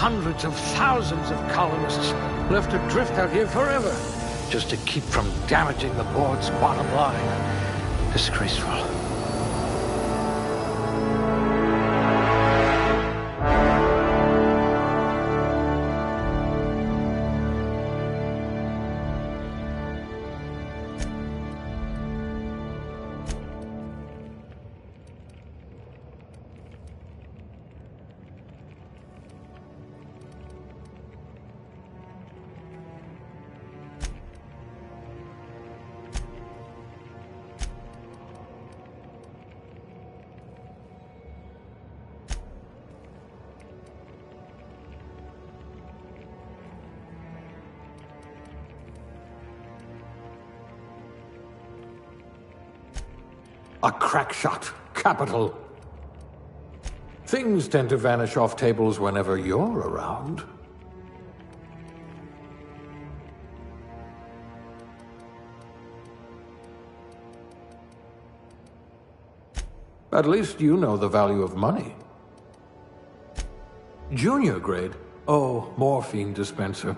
hundreds of thousands of colonists left adrift out here forever, just to keep from damaging the board's bottom line. Disgraceful. A crack shot. Capital. Things tend to vanish off tables whenever you're around. At least you know the value of money. Junior grade? Oh, morphine dispenser.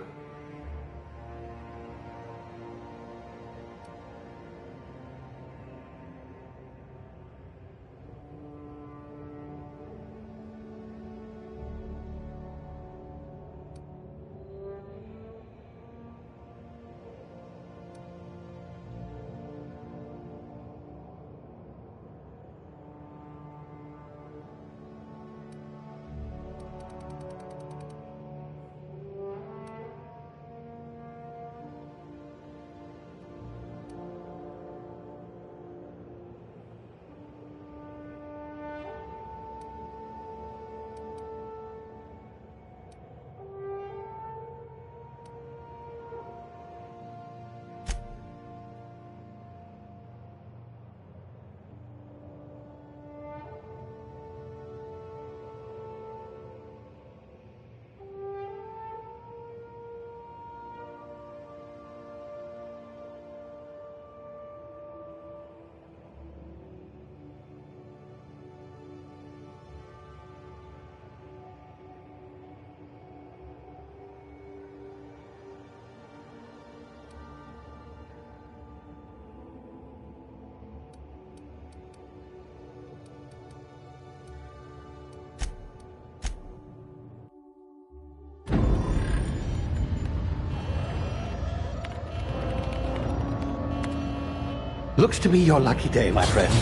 Looks to be your lucky day, my friend.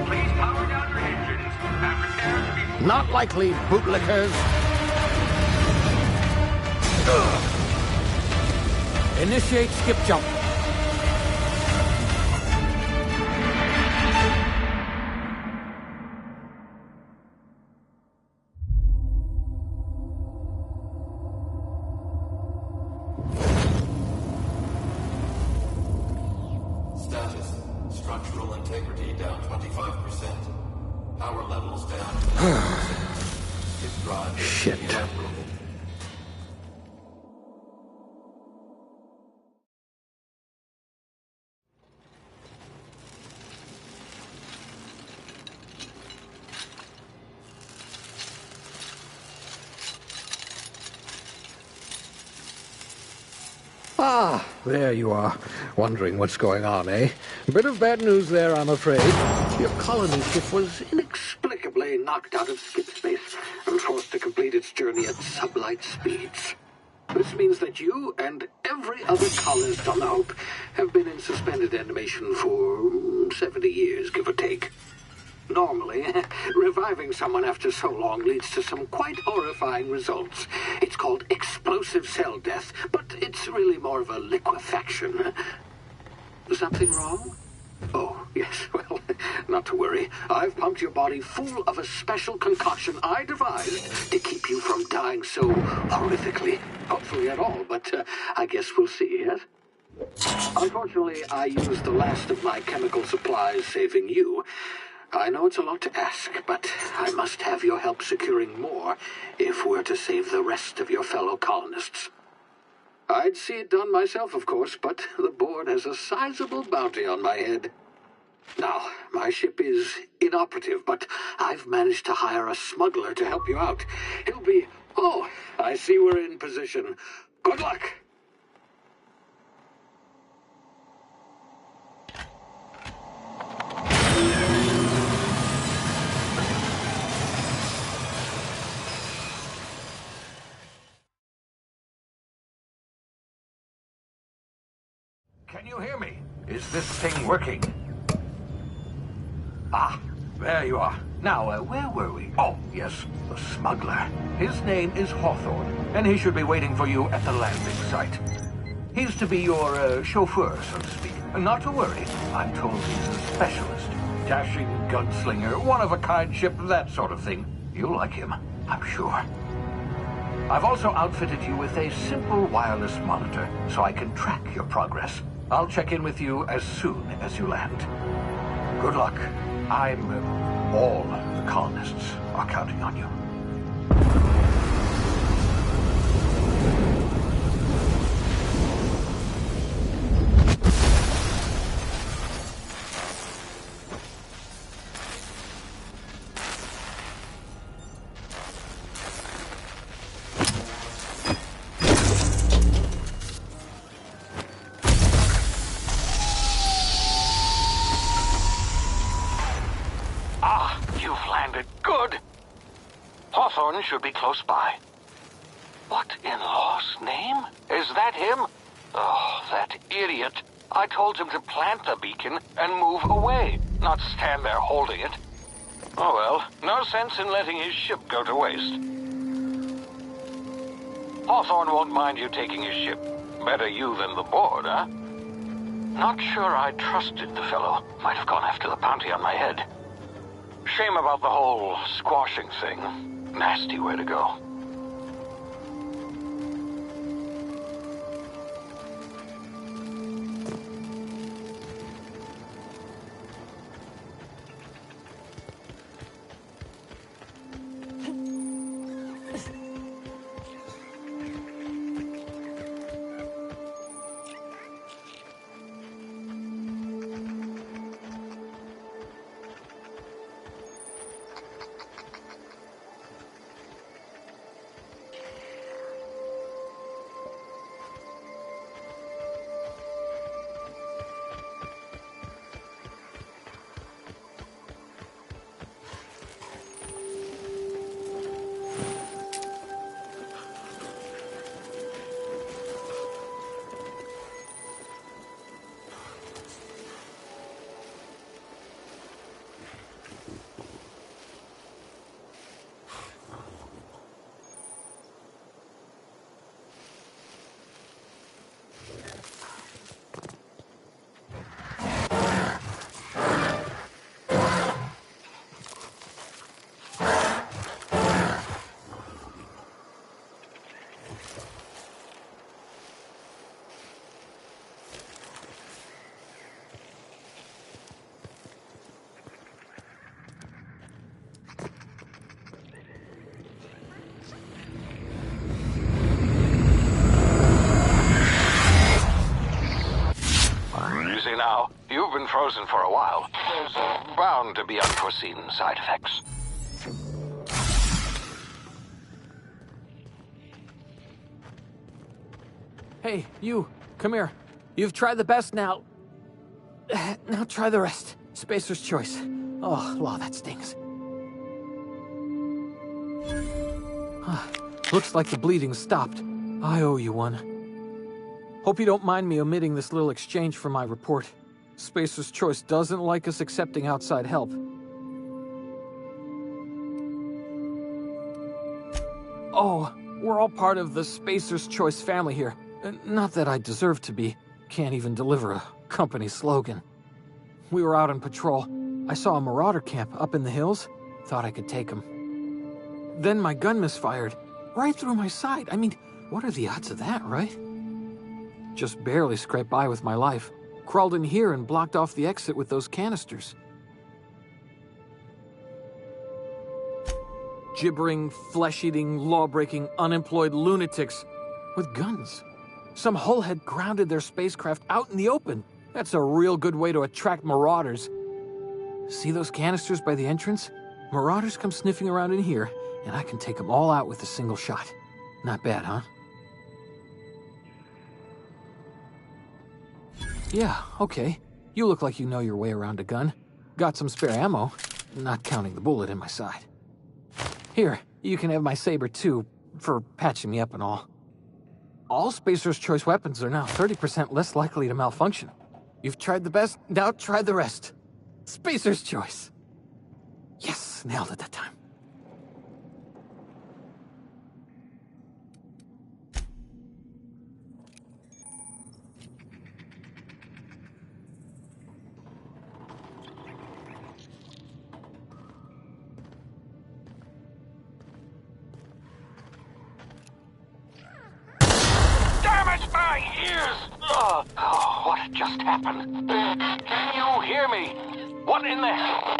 Please power down your engines. Have repairs to be... Not likely, bootlickers. Initiate skip jump. Status. Structural integrity down 25%. Power levels down 20%. His drive is Shit. inoperable. Ah, there you are. Wondering what's going on, eh? Bit of bad news there, I'm afraid. Your colony ship was inexplicably knocked out of skip space and forced to complete its journey at sublight speeds. This means that you and every other colonist on the Hope have been in suspended animation for 70 years, give or take. Normally, reviving someone after so long leads to some quite horrifying results. It's called explosive cell death, but it's really more of a liquefaction. Something wrong? Oh, yes, well, not to worry. I've pumped your body full of a special concoction I devised to keep you from dying so horrifically. Hopefully at all, but I guess we'll see, yes? Unfortunately, I used the last of my chemical supplies saving you. I know it's a lot to ask, but I must have your help securing more if we're to save the rest of your fellow colonists. I'd see it done myself, of course, but the board has a sizable bounty on my head. Now, my ship is inoperative, but I've managed to hire a smuggler to help you out. He'll be... Oh, I see we're in position. Good luck! Can you hear me? Is this thing working? Ah, there you are. Now, where were we? Oh, yes, the smuggler. His name is Hawthorne, and he should be waiting for you at the landing site. He's to be your chauffeur, so to speak. Not to worry, I'm told he's a specialist. Dashing gunslinger, one-of-a-kind ship, that sort of thing. You'll like him, I'm sure. I've also outfitted you with a simple wireless monitor, so I can track your progress. I'll check in with you as soon as you land. Good luck. All the colonists are counting on you. Hawthorne should be close by. What in law's name? Is that him? Oh, that idiot. I told him to plant the beacon and move away, not stand there holding it. Oh well, no sense in letting his ship go to waste. Hawthorne won't mind you taking his ship. Better you than the board, huh? Not sure I trusted the fellow. Might have gone after the bounty on my head. Shame about the whole squashing thing. Nasty way to go. Now, you've been frozen for a while. There's bound to be unforeseen side effects. Hey, you, come here. You've tried the best now. Now try the rest. Spacer's choice. Oh, law, that stings. Looks like the bleeding stopped. I owe you one. Hope you don't mind me omitting this little exchange from my report. Spacer's Choice doesn't like us accepting outside help. Oh, we're all part of the Spacer's Choice family here. Not that I deserve to be. Can't even deliver a company slogan. We were out on patrol. I saw a marauder camp up in the hills. Thought I could take him. Then my gun misfired. Right through my side. I mean, what are the odds of that, right? Just barely scraped by with my life. Crawled in here and blocked off the exit with those canisters. gibbering, flesh-eating, law-breaking, unemployed lunatics with guns. Some hullhead grounded their spacecraft out in the open. That's a real good way to attract marauders. See those canisters by the entrance? Marauders come sniffing around in here, and I can take them all out with a single shot. Not bad, huh? Yeah, okay. You look like you know your way around a gun. Got some spare ammo, not counting the bullet in my side. Here, you can have my saber too, for patching me up and all. All Spacer's Choice weapons are now 30% less likely to malfunction. You've tried the best, now try the rest. Spacer's Choice. Yes, nailed it that time. My ears! Oh, what just happened? Can you hear me? What in the hell?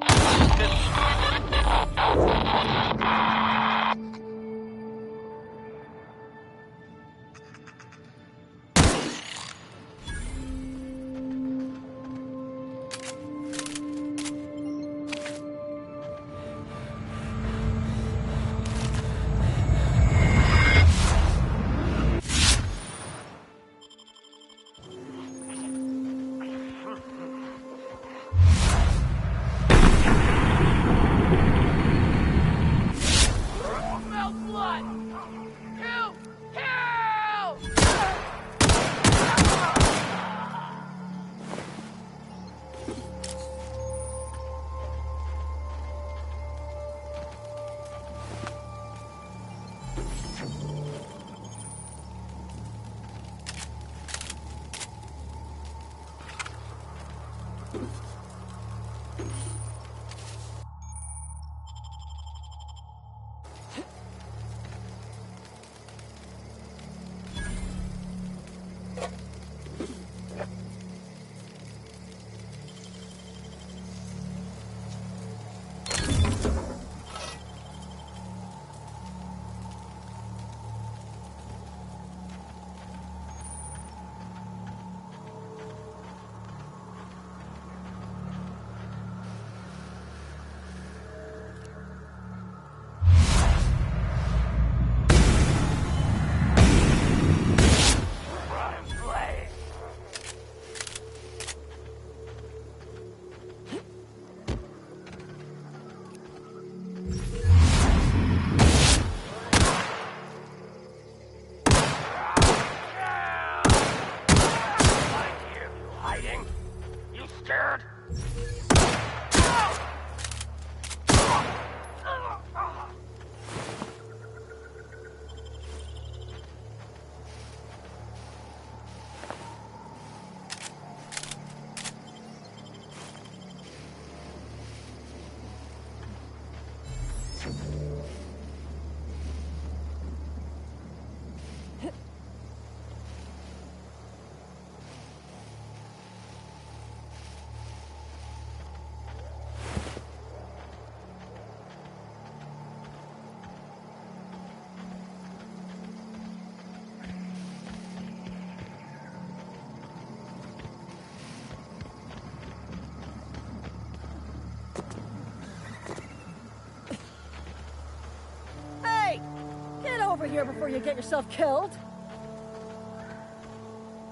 Here before you get yourself killed.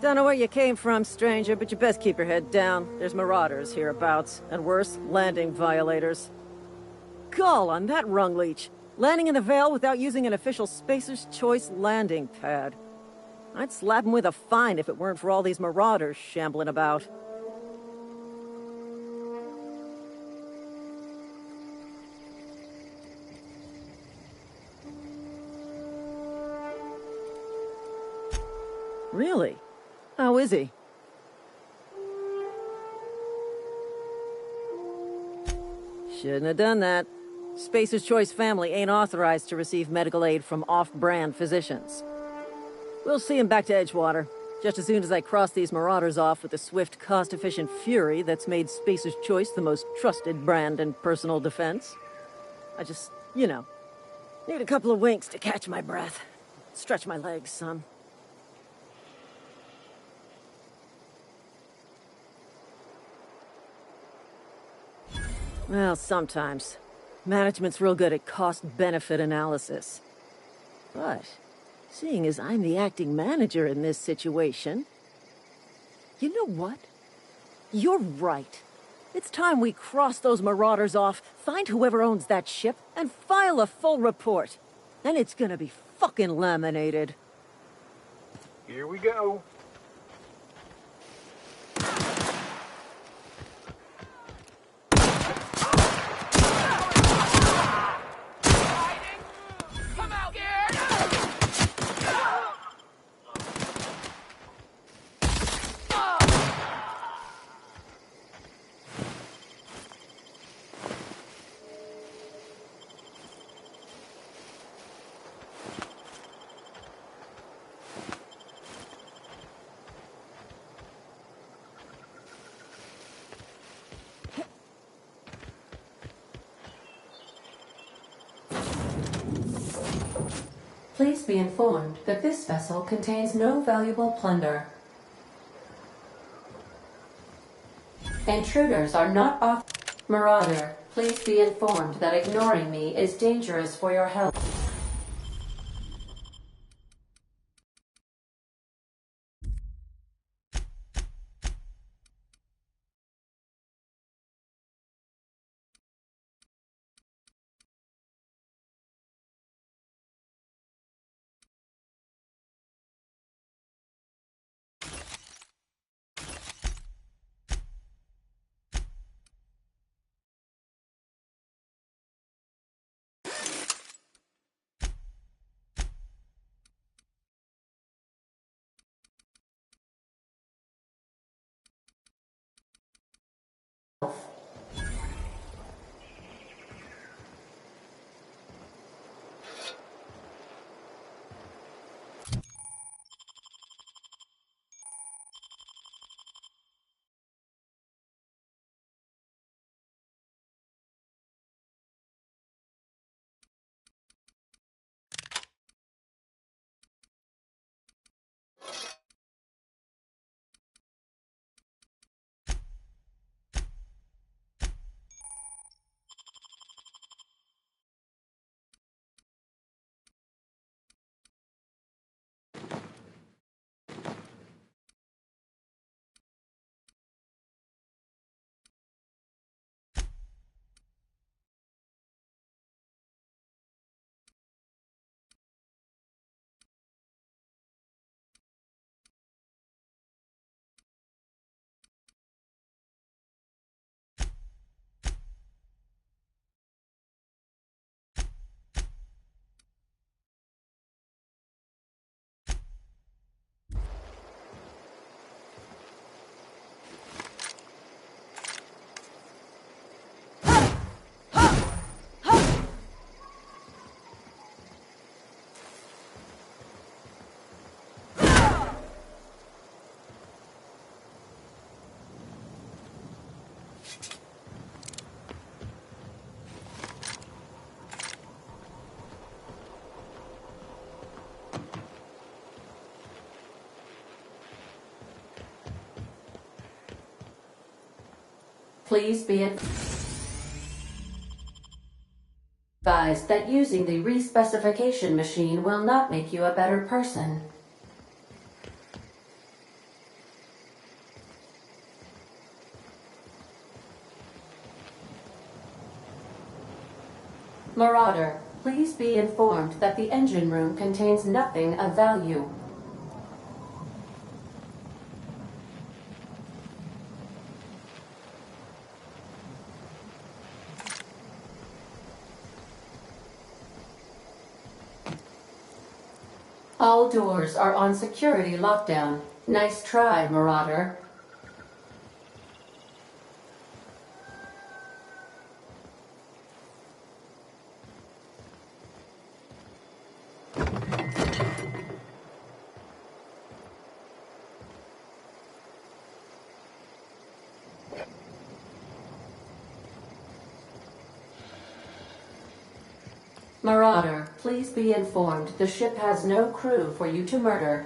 Don't know where you came from, stranger, but you best keep your head down. There's marauders hereabouts, and worse, landing violators. Gall on that rung leech. Landing in the Vale without using an official Spacer's Choice landing pad. I'd slap him with a fine if it weren't for all these marauders shambling about. Really? How is he? Shouldn't have done that. Spacer's Choice family ain't authorized to receive medical aid from off-brand physicians. We'll see him back to Edgewater, just as soon as I cross these marauders off with the swift, cost-efficient fury that's made Spacer's Choice the most trusted brand in personal defense. I just, Need a couple of winks to catch my breath. Stretch my legs, son. Well, sometimes. Management's real good at cost-benefit analysis. But, seeing as I'm the acting manager in this situation... You know what? You're right. It's time we cross those marauders off, find whoever owns that ship, and file a full report. And it's gonna be fucking laminated. Here we go. Please be informed that this vessel contains no valuable plunder. Intruders are not off. Marauder, please be informed that ignoring me is dangerous for your health. Please be advised that using the respecification machine will not make you a better person. Marauder, please be informed that the engine room contains nothing of value. All doors are on security lockdown. Nice try, Marauder. Marauder, please be informed the ship has no crew for you to murder.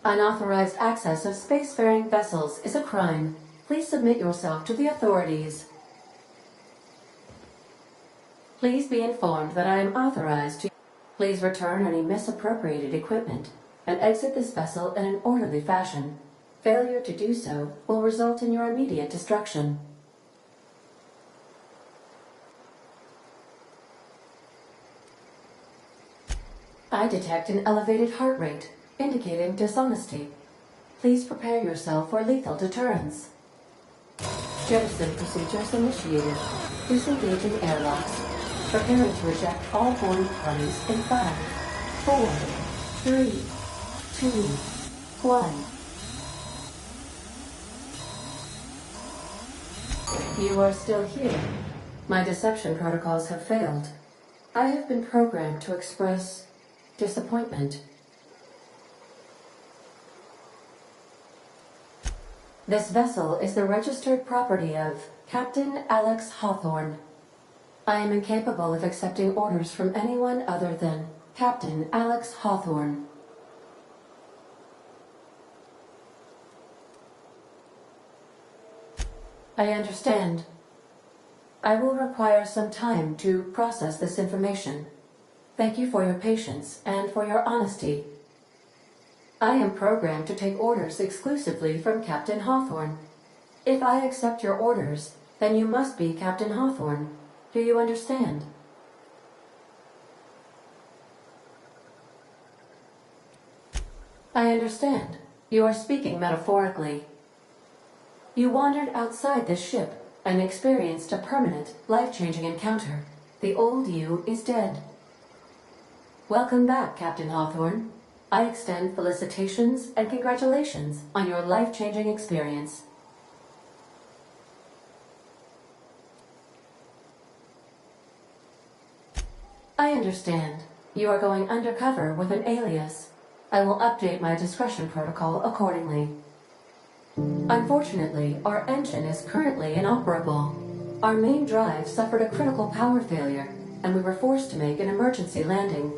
Unauthorized access of spacefaring vessels is a crime. Please submit yourself to the authorities. Please be informed that I am authorized to... Please return any misappropriated equipment and exit this vessel in an orderly fashion. Failure to do so will result in your immediate destruction. I detect an elevated heart rate, indicating dishonesty. Please prepare yourself for lethal deterrence. Jettison procedures initiated. Disengaging airlocks. Preparing to eject all boarding parties in 5, 4, 3, 2, 1. You are still here. My deception protocols have failed. I have been programmed to express disappointment. This vessel is the registered property of Captain Alex Hawthorne. I am incapable of accepting orders from anyone other than Captain Alex Hawthorne. I understand. I will require some time to process this information. Thank you for your patience and for your honesty. I am programmed to take orders exclusively from Captain Hawthorne. If I accept your orders, then you must be Captain Hawthorne. Do you understand? I understand. You are speaking metaphorically. You wandered outside this ship and experienced a permanent, life-changing encounter. The old you is dead. Welcome back, Captain Hawthorne. I extend felicitations and congratulations on your life-changing experience. I understand. You are going undercover with an alias. I will update my discretion protocol accordingly. Unfortunately, our engine is currently inoperable. Our main drive suffered a critical power failure, and we were forced to make an emergency landing.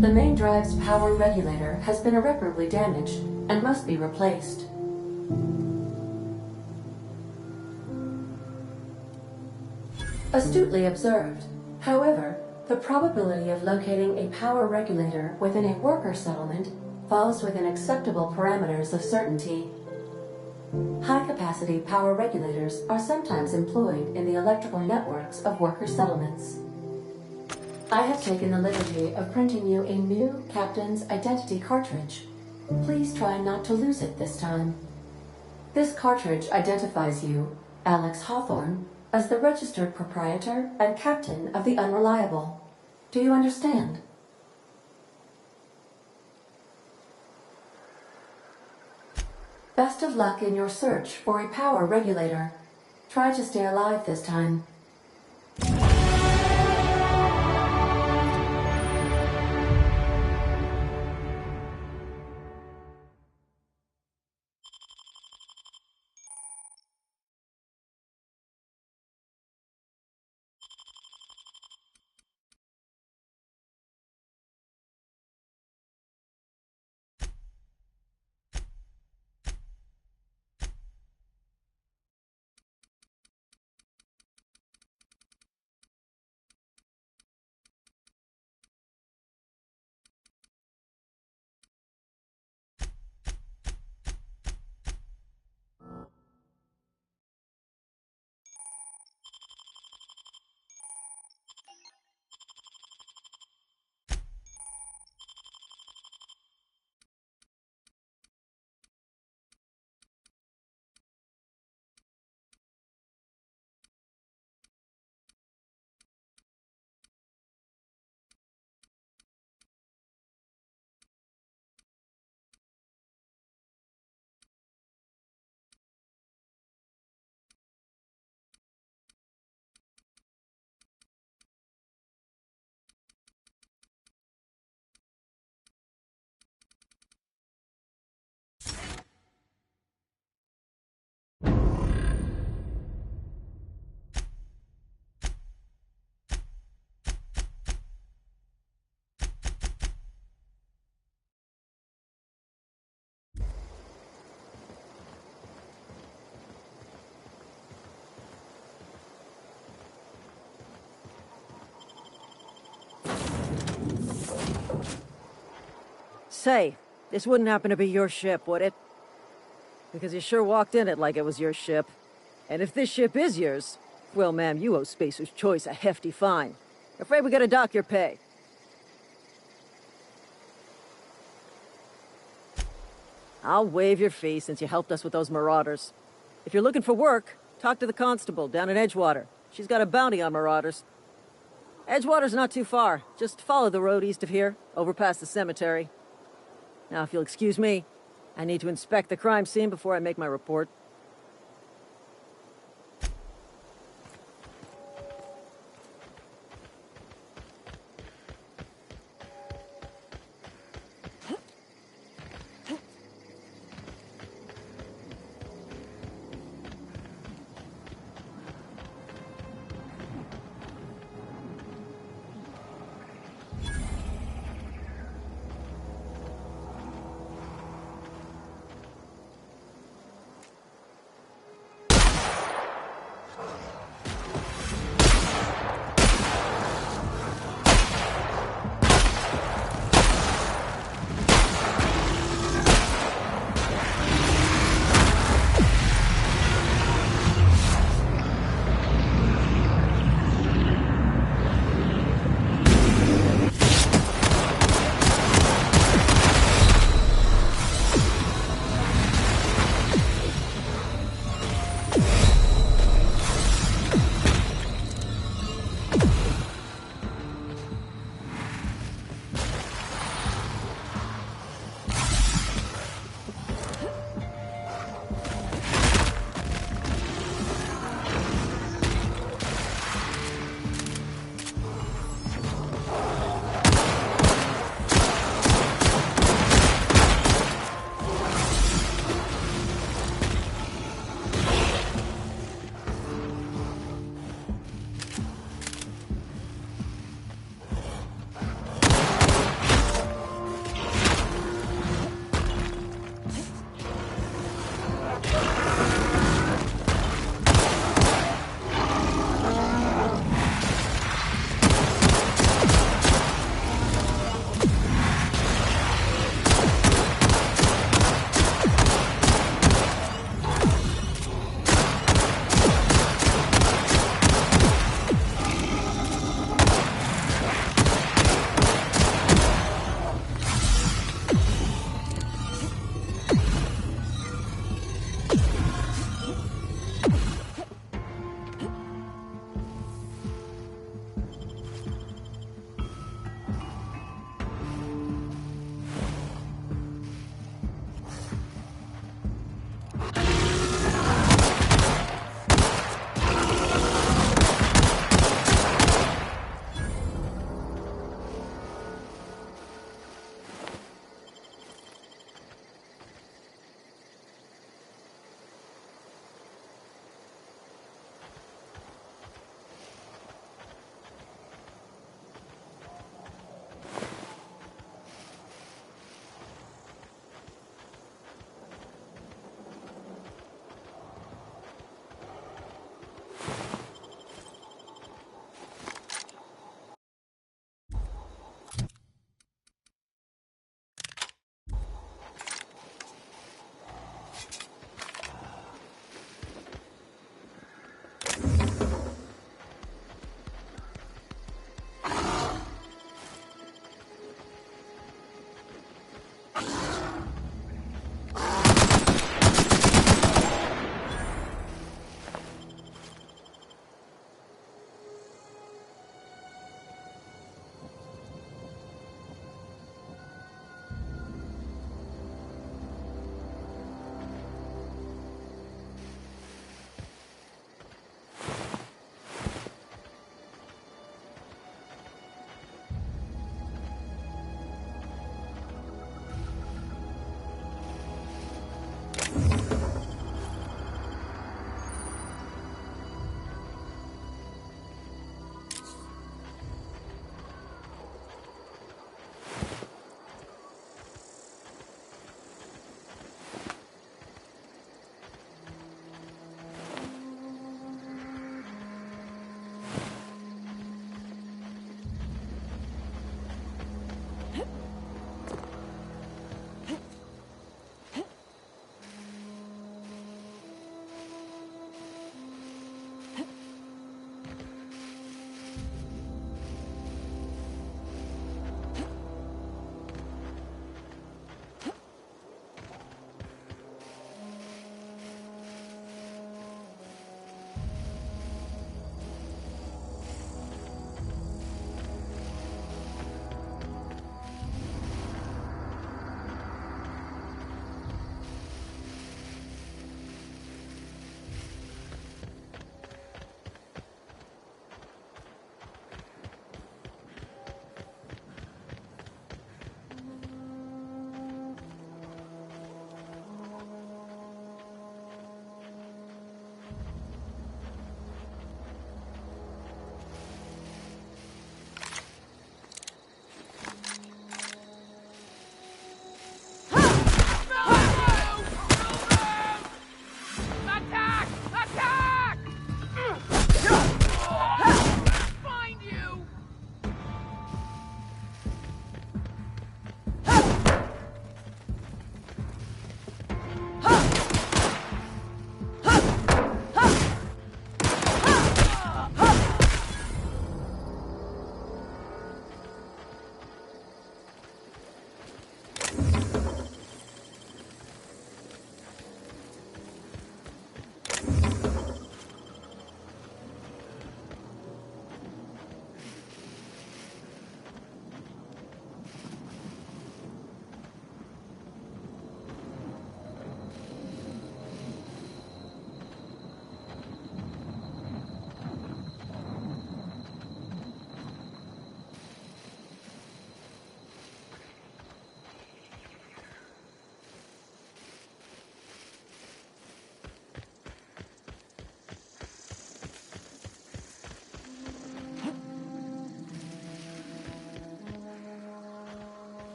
The main drive's power regulator has been irreparably damaged and must be replaced. Astutely observed. However, the probability of locating a power regulator within a worker settlement falls within acceptable parameters of certainty. High-capacity power regulators are sometimes employed in the electrical networks of worker settlements. I have taken the liberty of printing you a new Captain's Identity cartridge. Please try not to lose it this time. This cartridge identifies you, Alex Hawthorne, as the registered proprietor and captain of the Unreliable. Do you understand? Best of luck in your search for a power regulator. Try to stay alive this time. Say, this wouldn't happen to be your ship, would it? Because you sure walked in it like it was your ship. And if this ship is yours, well, ma'am, you owe Spacer's Choice a hefty fine. Afraid we gotta dock your pay. I'll waive your fee since you helped us with those marauders. If you're looking for work, talk to the constable down in Edgewater. She's got a bounty on marauders. Edgewater's not too far. Just follow the road east of here, over past the cemetery. Now, if you'll excuse me, I need to inspect the crime scene before I make my report.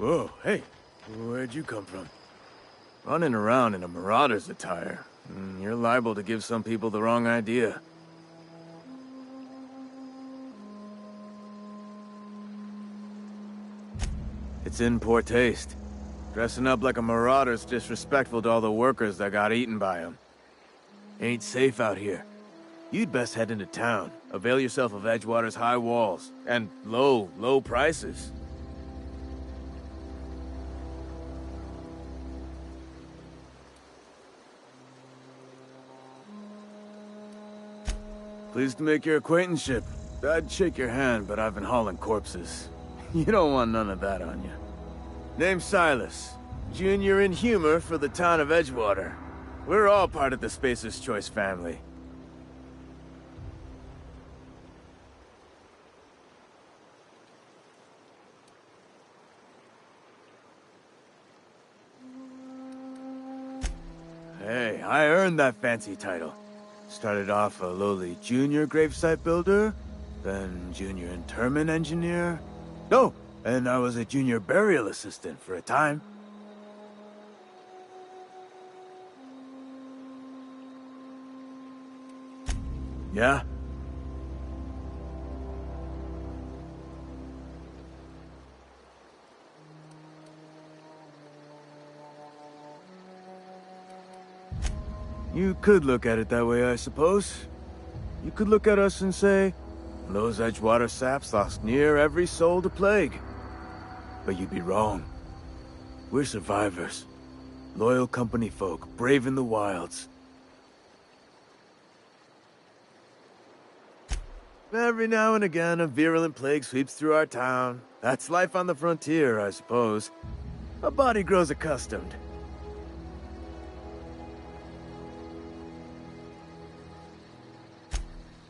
Whoa, hey, where'd you come from? Running around in a marauder's attire. You're liable to give some people the wrong idea. It's in poor taste. Dressing up like a marauder's disrespectful to all the workers that got eaten by them. Ain't safe out here. You'd best head into town. Avail yourself of Edgewater's high walls. And low prices. Pleased to make your acquaintanceship. I'd shake your hand, but I've been hauling corpses. You don't want none of that on you. Name's Silas. Junior in humor for the town of Edgewater. We're all part of the Spacer's Choice family. Hey, I earned that fancy title. Started off a lowly junior gravesite builder, then junior interment engineer. No, and I was a junior burial assistant for a time. Yeah? You could look at it that way, I suppose. You could look at us and say, those Edgewater saps lost near every soul to plague. But you'd be wrong. We're survivors. Loyal company folk, brave in the wilds. Every now and again, a virulent plague sweeps through our town. That's life on the frontier, I suppose. A body grows accustomed.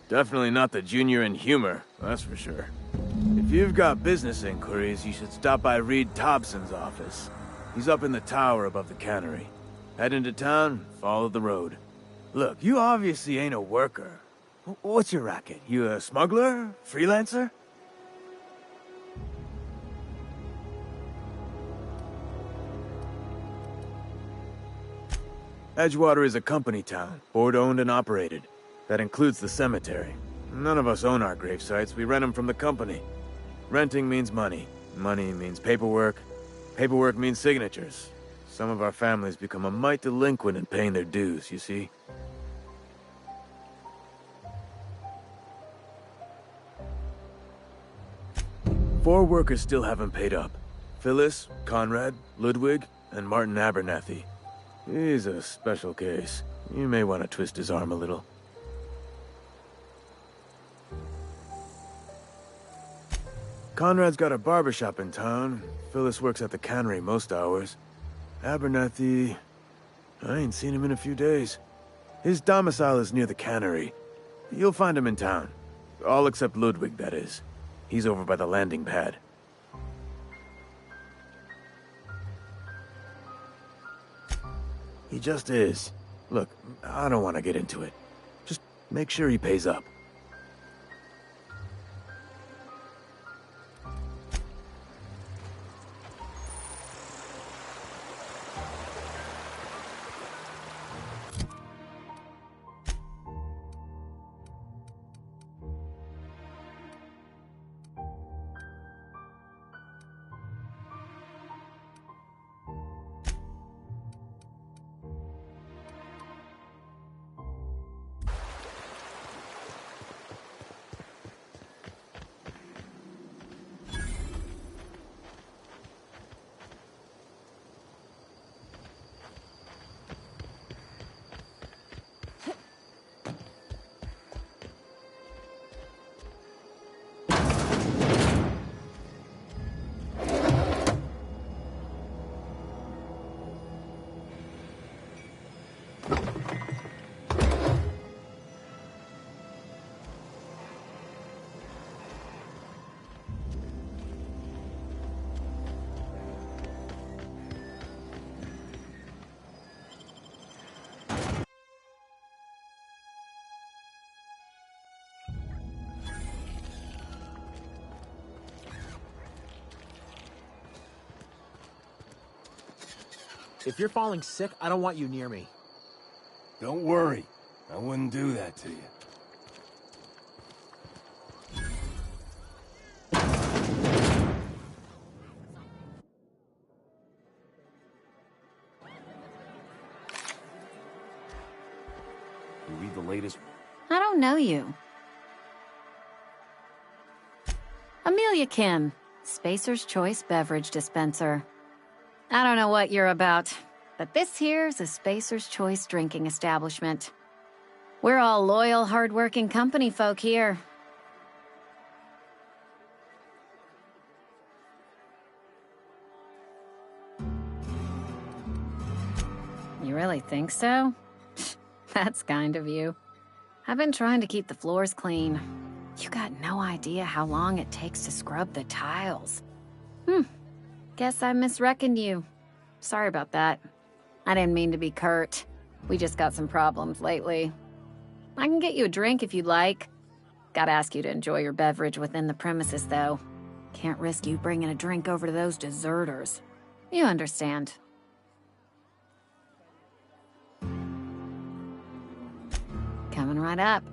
Definitely not the junior in humor, that's for sure. If you've got business inquiries, you should stop by Reed Thompson's office. He's up in the tower above the cannery. Head into town, follow the road. Look, you obviously ain't a worker. What's your racket? You a smuggler? Freelancer? Edgewater is a company town, board-owned and operated. That includes the cemetery. None of us own our gravesites, we rent them from the company. Renting means money. Money means paperwork. Paperwork means signatures. Some of our families become a mite delinquent in paying their dues, you see? Four workers still haven't paid up. Phyllis, Conrad, Ludwig, and Martin Abernathy. He's a special case. You may want to twist his arm a little. Conrad's got a barbershop in town. Phyllis works at the cannery most hours. Abernathy... I ain't seen him in a few days. His domicile is near the cannery. You'll find him in town. All except Ludwig, that is. He's over by the landing pad. He just is. Look, I don't want to get into it. Just make sure he pays up. If you're falling sick, I don't want you near me. Don't worry. I wouldn't do that to you. You read the latest? I don't know you. Amelia Kim, Spacer's Choice Beverage Dispenser. I don't know what you're about, but this here's a Spacer's Choice drinking establishment. We're all loyal, hard-working company folk here. You really think so? That's kind of you. I've been trying to keep the floors clean. You got no idea how long it takes to scrub the tiles. Guess I misreckoned you. Sorry about that. I didn't mean to be curt. We just got some problems lately. I can get you a drink if you'd like. Gotta ask you to enjoy your beverage within the premises, though. Can't risk you bringing a drink over to those deserters. You understand. Coming right up.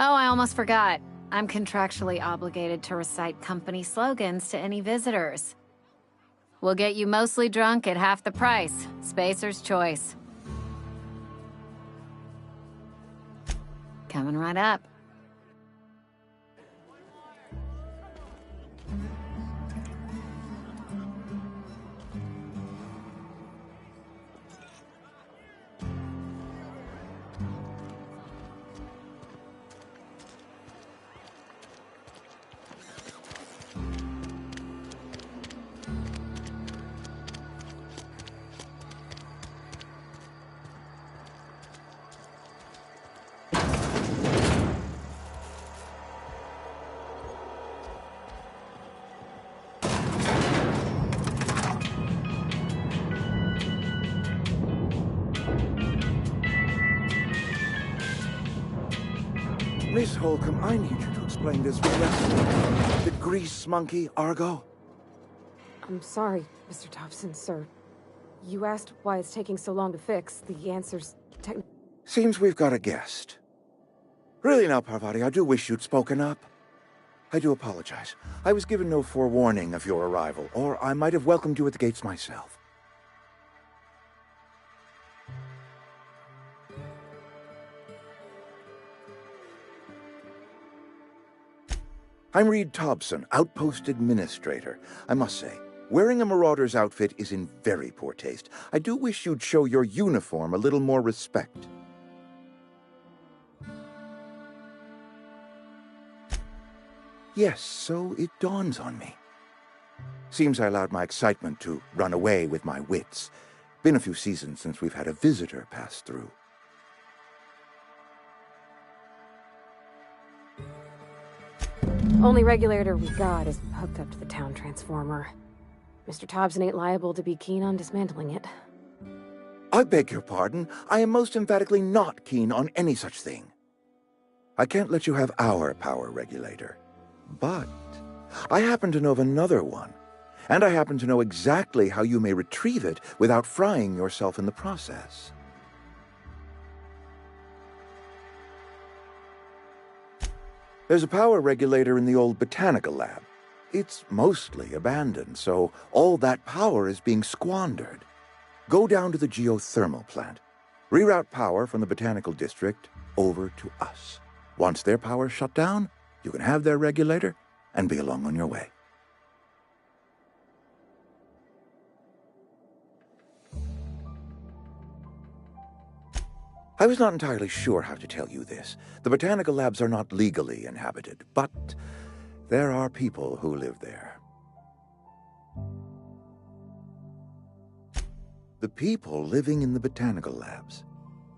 Oh, I almost forgot. I'm contractually obligated to recite company slogans to any visitors. We'll get you mostly drunk at half the price. Spacer's Choice. Coming right up. Miss Holcomb, I need you to explain this rest. The grease monkey, Argo? I'm sorry, Mr. Thompson, sir. You asked why it's taking so long to fix. The answer's Seems we've got a guest. Really now, Parvati, I do wish you'd spoken up. I do apologize. I was given no forewarning of your arrival, or I might have welcomed you at the gates myself. I'm Reed Thompson, Outpost Administrator. I must say, wearing a Marauder's outfit is in very poor taste. I do wish you'd show your uniform a little more respect. Yes, so it dawns on me. Seems I allowed my excitement to run away with my wits. Been a few seasons since we've had a visitor pass through. only regulator we got is hooked up to the town transformer. Mr. Thompson ain't liable to be keen on dismantling it. I beg your pardon. I am most emphatically not keen on any such thing. I can't let you have our power regulator. But I happen to know of another one. And I happen to know exactly how you may retrieve it without frying yourself in the process. There's a power regulator in the old botanical lab. It's mostly abandoned, so all that power is being squandered. Go down to the geothermal plant. Reroute power from the botanical district over to us. Once their power's shut down, you can have their regulator and be along on your way. I was not entirely sure how to tell you this. The botanical labs are not legally inhabited, but there are people who live there. The people living in the botanical labs,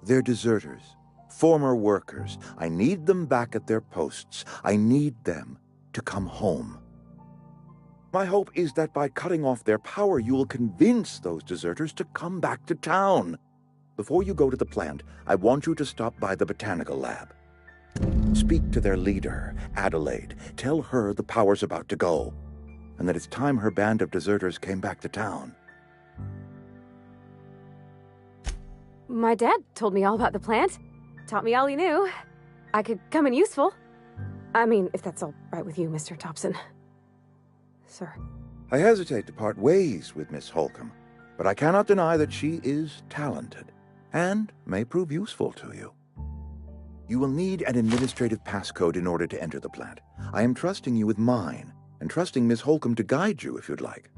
they're deserters, former workers. I need them back at their posts. I need them to come home. My hope is that by cutting off their power, you will convince those deserters to come back to town. Before you go to the plant, I want you to stop by the botanical lab. Speak to their leader, Adelaide. Tell her the power's about to go, and that it's time her band of deserters came back to town. My dad told me all about the plant. Taught me all he knew. I could come in useful. I mean, if that's all right with you, Mr. Thompson. Sir. I hesitate to part ways with Miss Holcomb, but I cannot deny that she is talented and may prove useful to you. You will need an administrative passcode in order to enter the plant. I am trusting you with mine, and trusting Miss Holcomb to guide you if you'd like.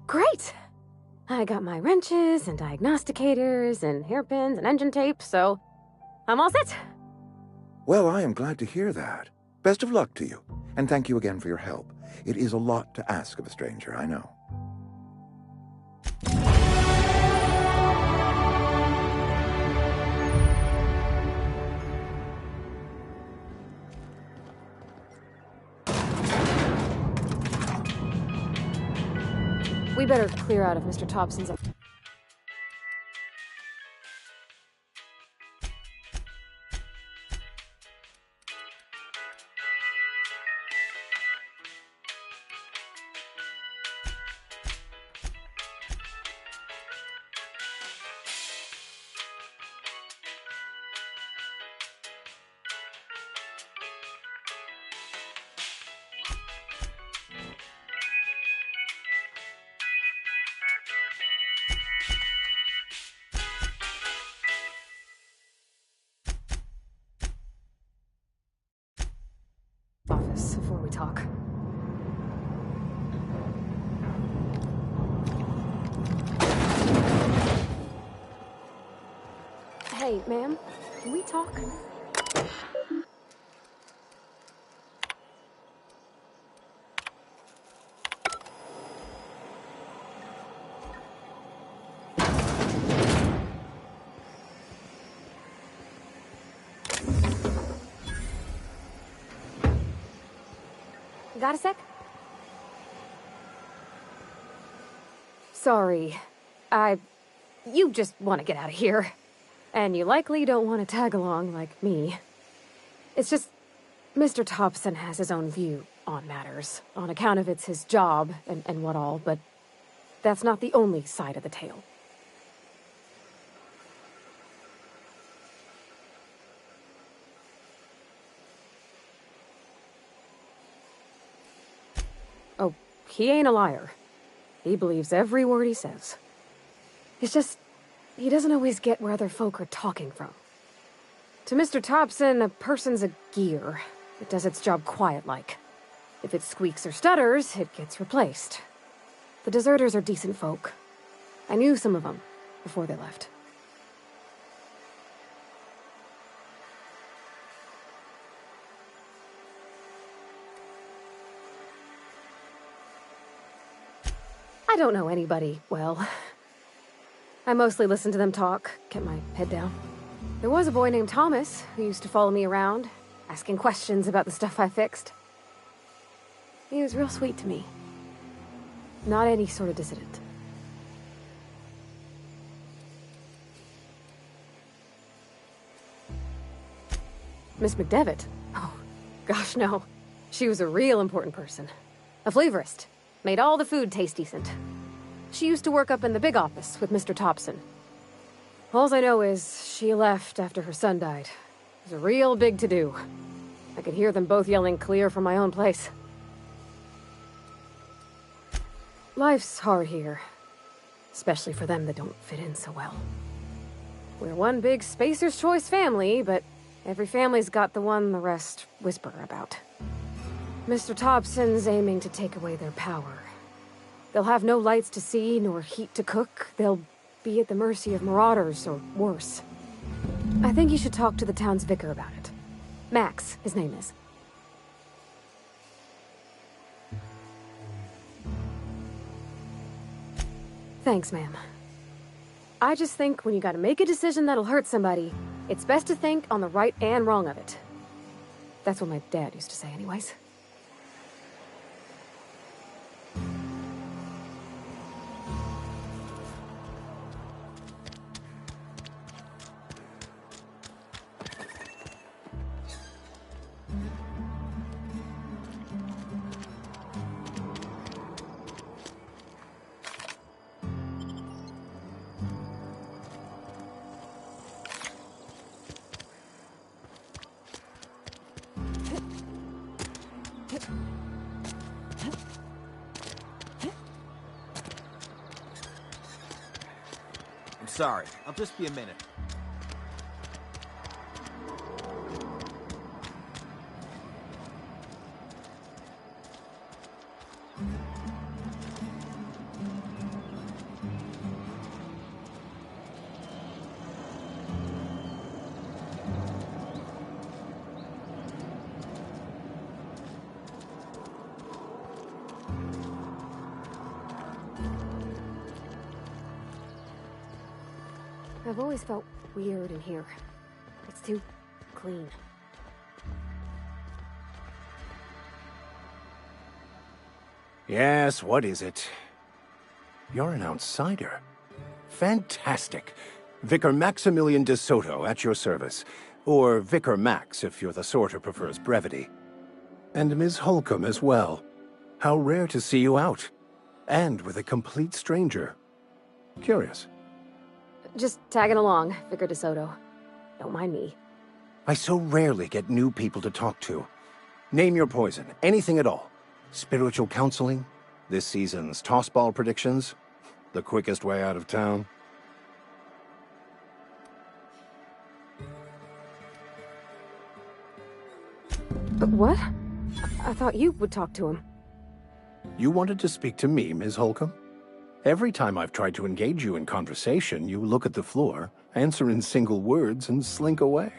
Great! I got my wrenches and diagnosticators and hairpins and engine tape, so I'm all set. Well, I am glad to hear that. Best of luck to you, and thank you again for your help. It is a lot to ask of a stranger, I know. We better clear out of Mr. Thompson's... office before we talk. Hey, ma'am, can we talk? Got a sec? Sorry. You just want to get out of here. And you likely don't want to tag along like me. It's just, Mr. Thompson has his own view on matters, on account of it's his job and what all, but that's not the only side of the tale. Oh, he ain't a liar. He believes every word he says. It's just, he doesn't always get where other folk are talking from. To Mr. Thompson, a person's a gear. It does its job quiet-like. If it squeaks or stutters, it gets replaced. The deserters are decent folk. I knew some of them before they left. I don't know anybody well. I mostly listen to them talk, kept my head down. There was a boy named Thomas who used to follow me around, asking questions about the stuff I fixed. He was real sweet to me. Not any sort of dissident. Miss McDevitt? Oh, gosh, no. She was a real important person. A flavorist. Made all the food taste decent. She used to work up in the big office with Mr. Thompson. All I know is she left after her son died. It was a real big to-do. I could hear them both yelling clear from my own place. Life's hard here. Especially for them that don't fit in so well. We're one big Spacer's Choice family, but every family's got the one the rest whisper about. Mr. Thompson's aiming to take away their power. They'll have no lights to see, nor heat to cook. They'll be at the mercy of marauders, or worse. I think you should talk to the town's vicar about it. Max, his name is. Thanks, ma'am. I just think when you gotta make a decision that'll hurt somebody, it's best to think on the right and wrong of it. That's what my dad used to say anyways. I'm sorry. I'll just be a minute. I've always felt weird in here. It's too clean. Yes, what is it? You're an outsider. Fantastic. Vicar Maximilian de Soto at your service. Or Vicar Max, if you're the sort who prefers brevity. And Ms. Holcomb as well. How rare to see you out. And with a complete stranger. Curious. Just tagging along, Vicar de Soto. Don't mind me. I so rarely get new people to talk to. Name your poison, anything at all. Spiritual counseling, this season's tossball predictions, the quickest way out of town. But what? I thought you would talk to him. You wanted to speak to me, Ms. Holcomb? Every time I've tried to engage you in conversation, you look at the floor, answer in single words, and slink away.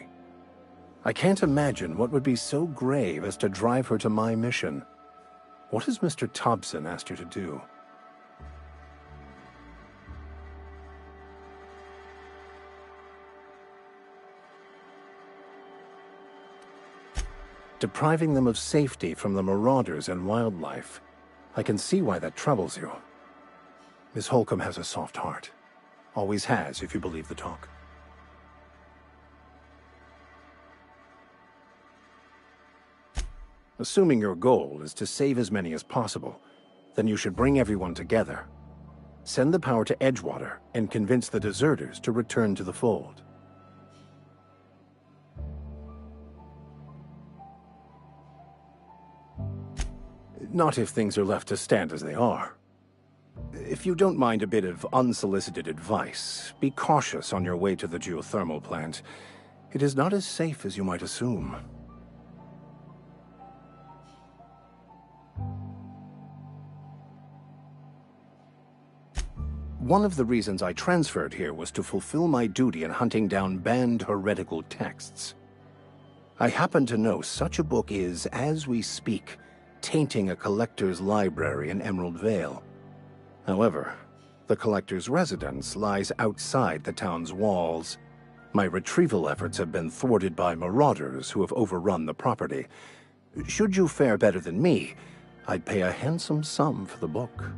I can't imagine what would be so grave as to drive her to my mission. What has Mr. Thompson asked you to do? Depriving them of safety from the marauders and wildlife. I can see why that troubles you. Miss Holcomb has a soft heart. Always has, if you believe the talk. Assuming your goal is to save as many as possible, then you should bring everyone together. Send the power to Edgewater and convince the deserters to return to the fold. Not if things are left to stand as they are. If you don't mind a bit of unsolicited advice, be cautious on your way to the geothermal plant. It is not as safe as you might assume. One of the reasons I transferred here was to fulfill my duty in hunting down banned heretical texts. I happen to know such a book is, as we speak, tainting a collector's library in Emerald Vale. However, the collector's residence lies outside the town's walls. My retrieval efforts have been thwarted by marauders who have overrun the property. Should you fare better than me, I'd pay a handsome sum for the book.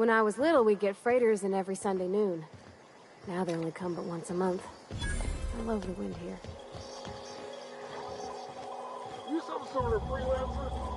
When I was little, we'd get freighters in every Sunday noon. Now they only come but once a month. I love the wind here. You some sort of freelancer?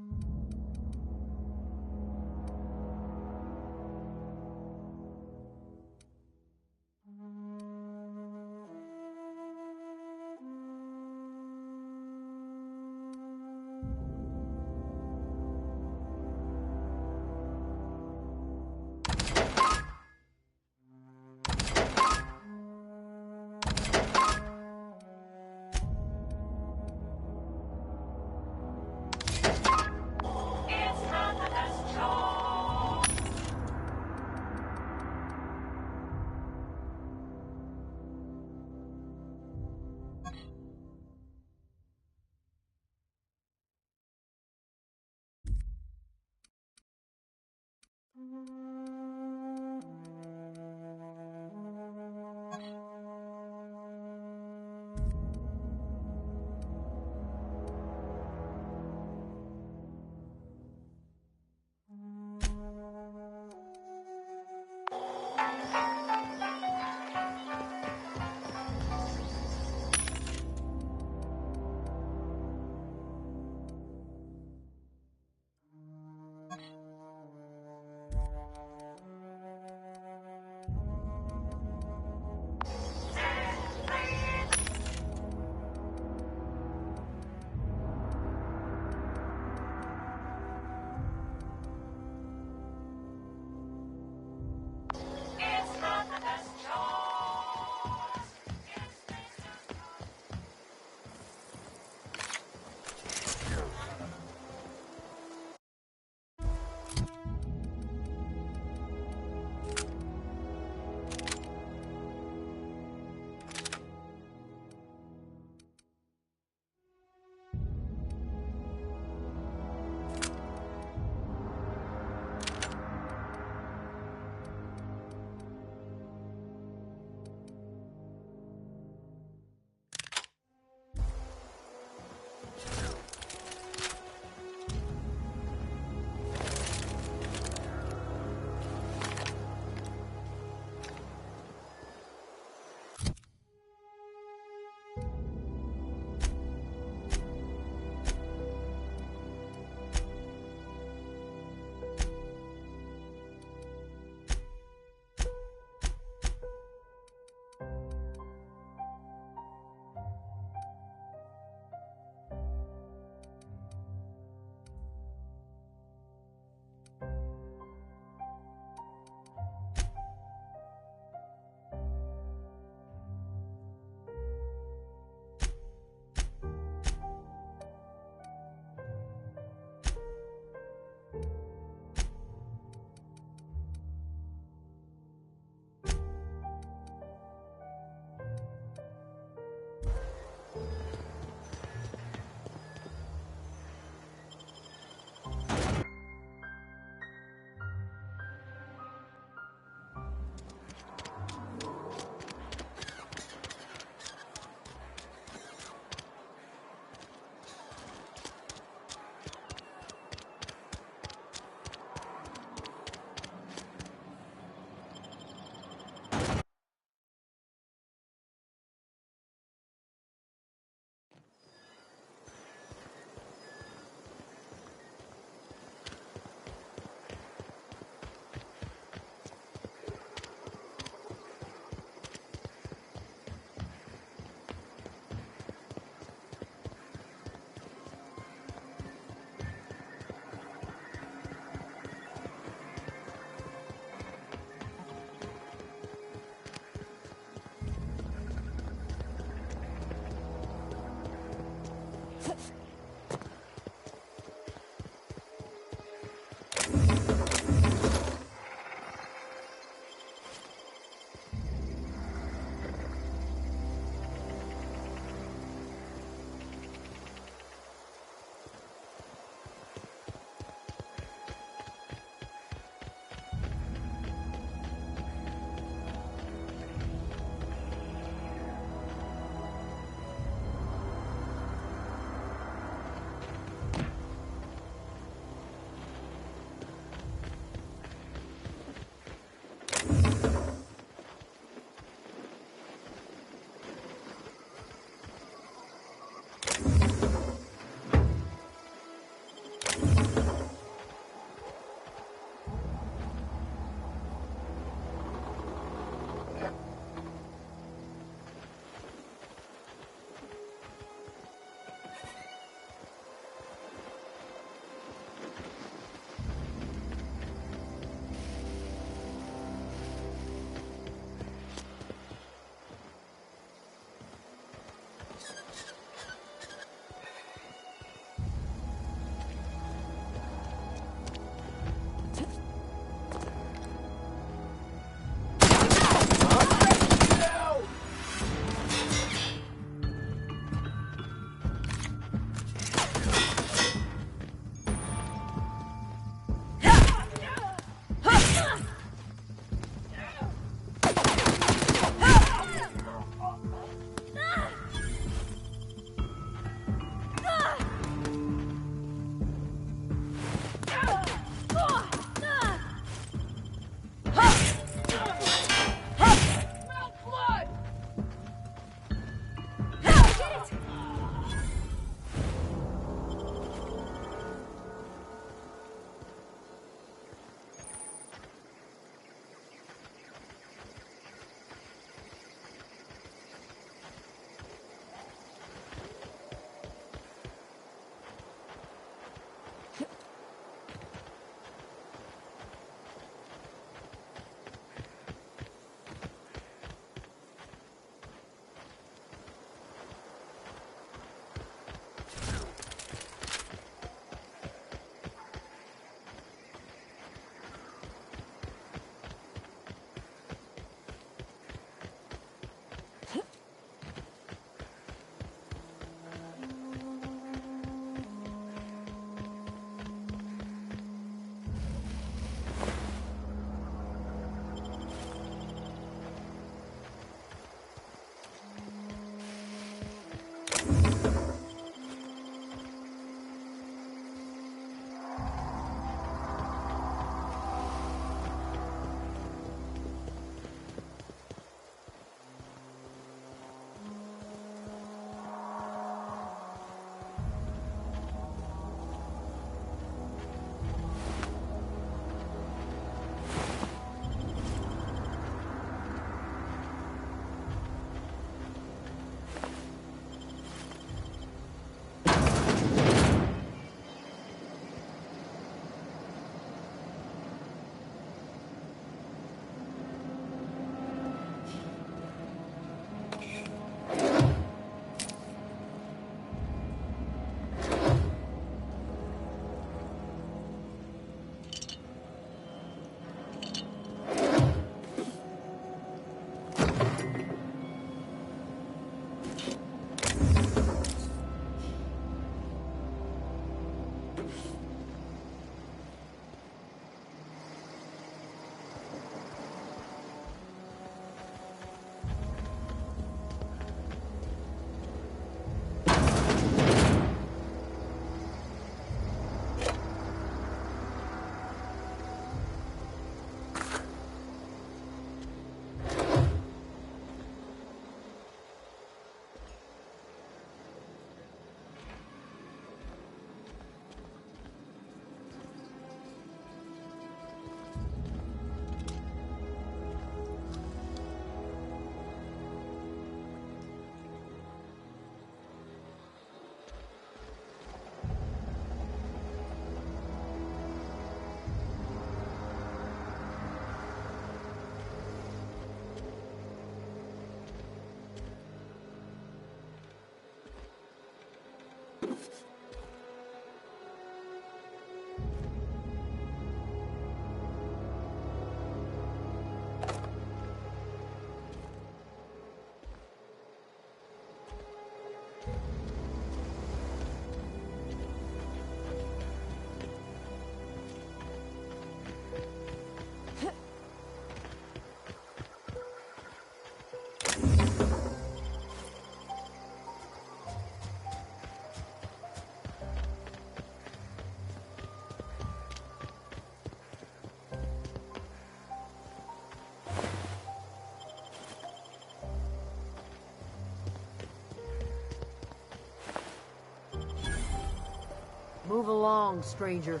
Move along, stranger.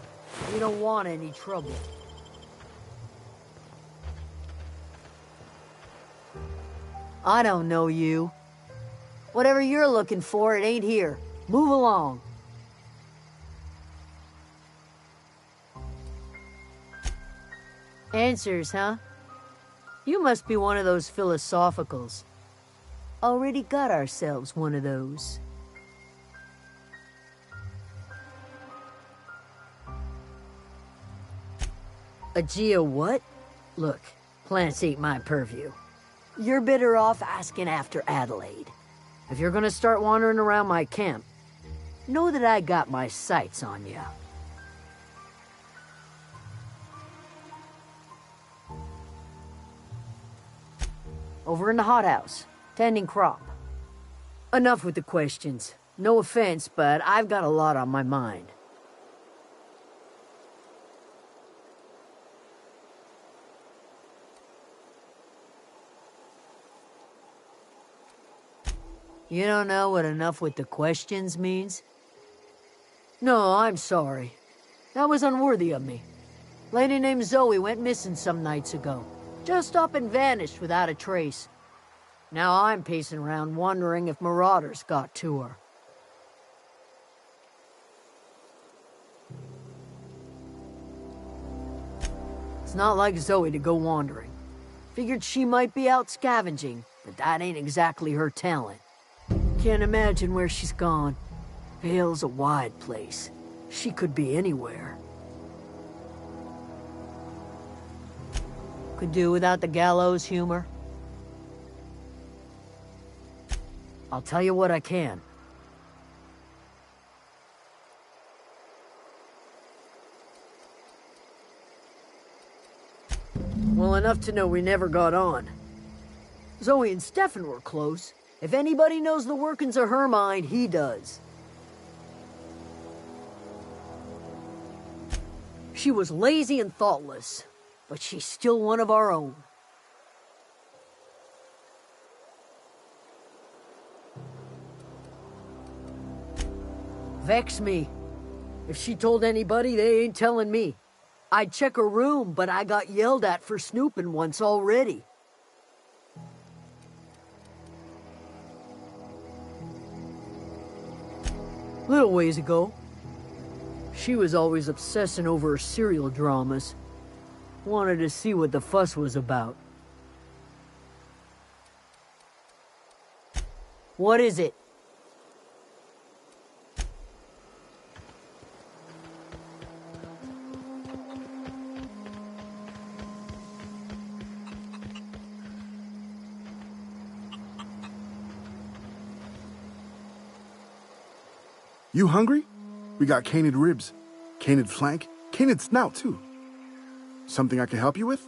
We don't want any trouble. I don't know you. Whatever you're looking for, it ain't here. Move along. Answers, huh? You must be one of those philosophicals. Already got ourselves one of those. A geo what? Look, plants ain't my purview. You're better off asking after Adelaide. If you're gonna start wandering around my camp, know that I got my sights on you. Over in the hothouse, tending crop. Enough with the questions. No offense, but I've got a lot on my mind. You don't know what enough with the questions means? No, I'm sorry. That was unworthy of me. Lady named Zoe went missing some nights ago. Just up and vanished without a trace. Now I'm pacing around wondering if marauders got to her. It's not like Zoe to go wandering. Figured she might be out scavenging, but that ain't exactly her talent. Can't imagine where she's gone. Vale's a wide place. She could be anywhere. Could do without the gallows humor. I'll tell you what I can. Well, enough to know we never got on. Zoe and Stefan were close. If anybody knows the workings of her mind, he does. She was lazy and thoughtless, but she's still one of our own. Vex me. If she told anybody, they ain't telling me. I'd check her room, but I got yelled at for snooping once already. Little ways ago, she was always obsessing over her serial dramas. Wanted to see what the fuss was about. What is it? You hungry? We got canid ribs, canid flank, canid snout too. Something I can help you with?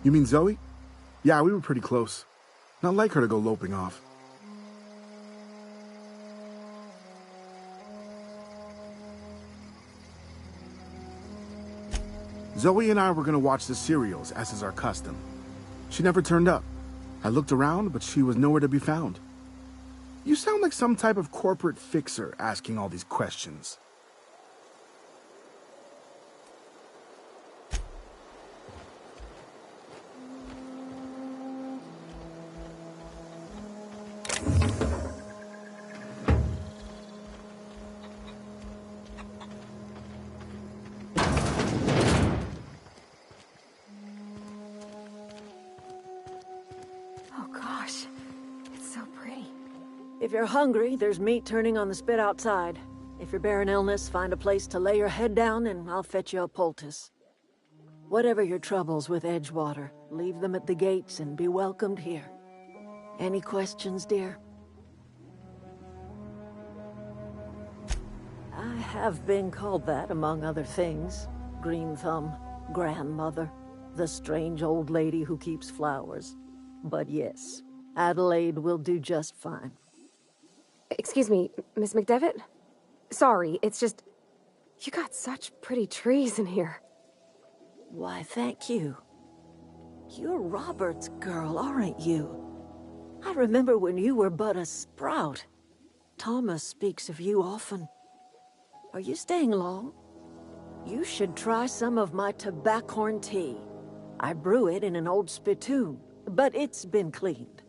You mean Zoe? Yeah, we were pretty close. Not like her to go loping off. Zoe and I were gonna watch the serials, as is our custom. She never turned up. I looked around, but she was nowhere to be found. You sound like some type of corporate fixer asking all these questions. If you're hungry, there's meat turning on the spit outside. If you're bearing illness, find a place to lay your head down and I'll fetch you a poultice. Whatever your troubles with Edgewater, leave them at the gates and be welcomed here. Any questions, dear? I have been called that, among other things. Green Thumb, grandmother, the strange old lady who keeps flowers. But yes, Adelaide will do just fine. Excuse me, Miss McDevitt? Sorry, it's just... You got such pretty trees in here. Why, thank you. You're Robert's girl, aren't you? I remember when you were but a sprout. Thomas speaks of you often. Are you staying long? You should try some of my tobaccorn tea. I brew it in an old spittoon, but it's been cleaned.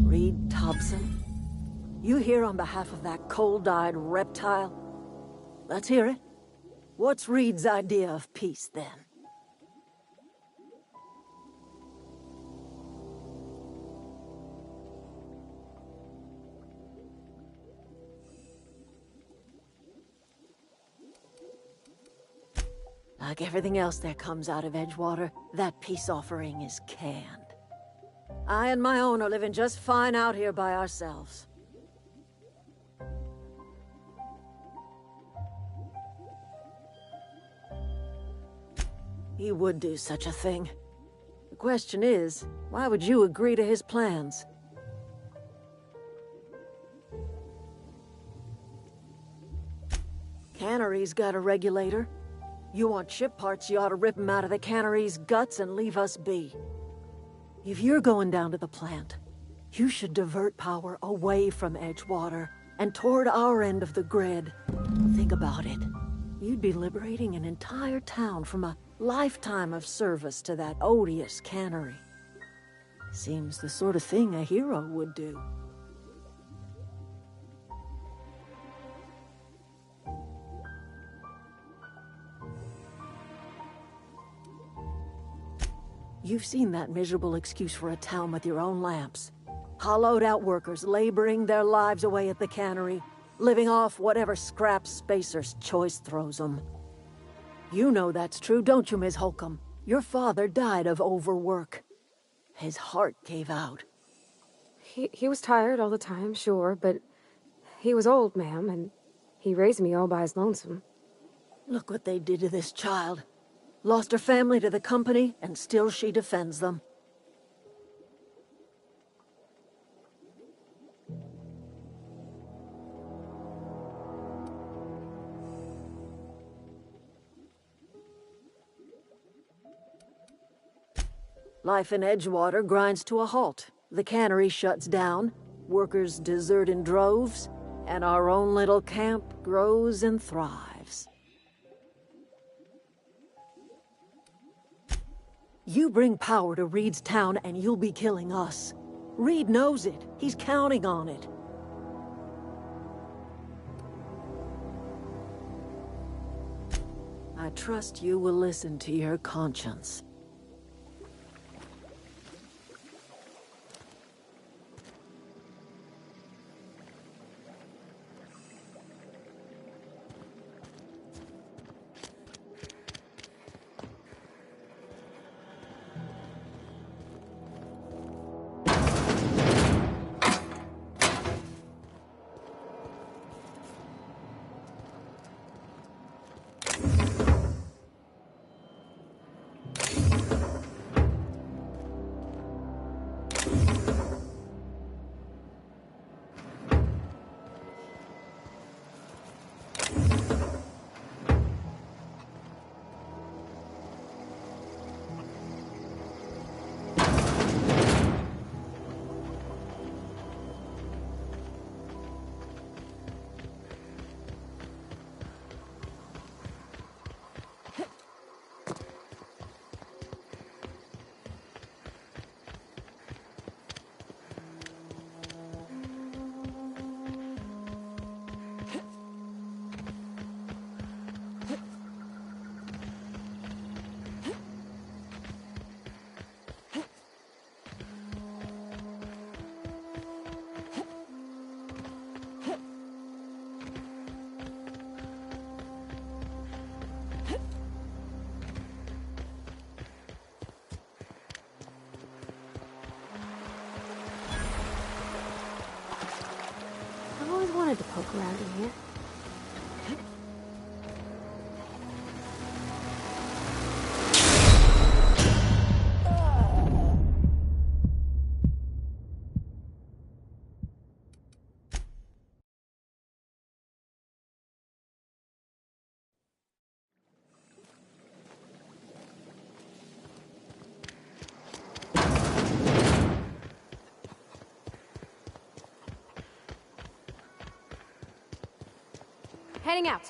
Reed Thompson? You here on behalf of that cold-eyed reptile? Let's hear it. What's Reed's idea of peace, then? Like everything else that comes out of Edgewater, that peace offering is canned. I and my own are living just fine out here by ourselves. He would do such a thing. The question is, why would you agree to his plans? Cannery's got a regulator. You want ship parts, you ought to rip 'em out of the cannery's guts and leave us be. If you're going down to the plant, you should divert power away from Edgewater and toward our end of the grid. Think about it. You'd be liberating an entire town from a lifetime of service to that odious cannery. Seems the sort of thing a hero would do. You've seen that miserable excuse for a town with your own lamps. Hollowed out workers laboring their lives away at the cannery, living off whatever scraps Spacer's Choice throws them. You know that's true, don't you, Ms. Holcomb? Your father died of overwork. His heart gave out. He was tired all the time, sure, but he was old, ma'am, and he raised me all by his lonesome. Look what they did to this child. Lost her family to the company, and still she defends them. Life in Edgewater grinds to a halt. The cannery shuts down, workers desert in droves, and our own little camp grows and thrives. You bring power to Reed's town and you'll be killing us. Reed knows it. He's counting on it. I trust you will listen to your conscience. I've always wanted to poke around in here. Heading out.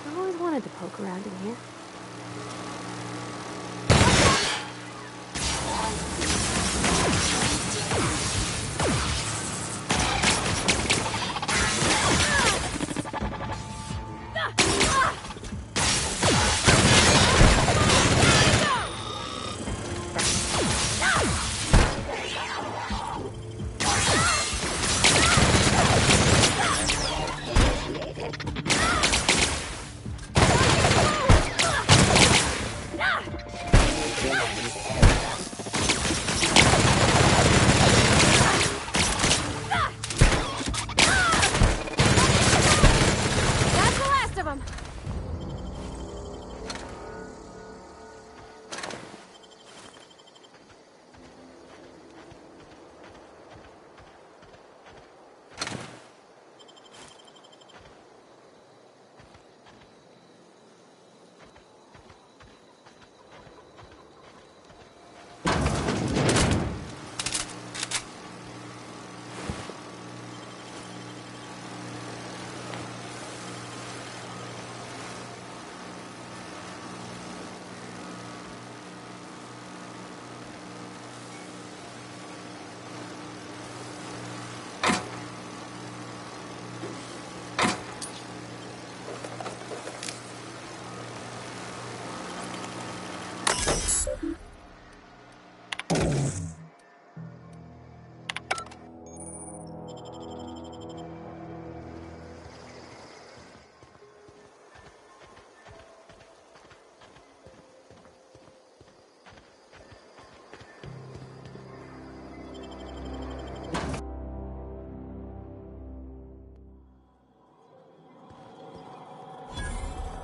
I've always wanted to poke around in here.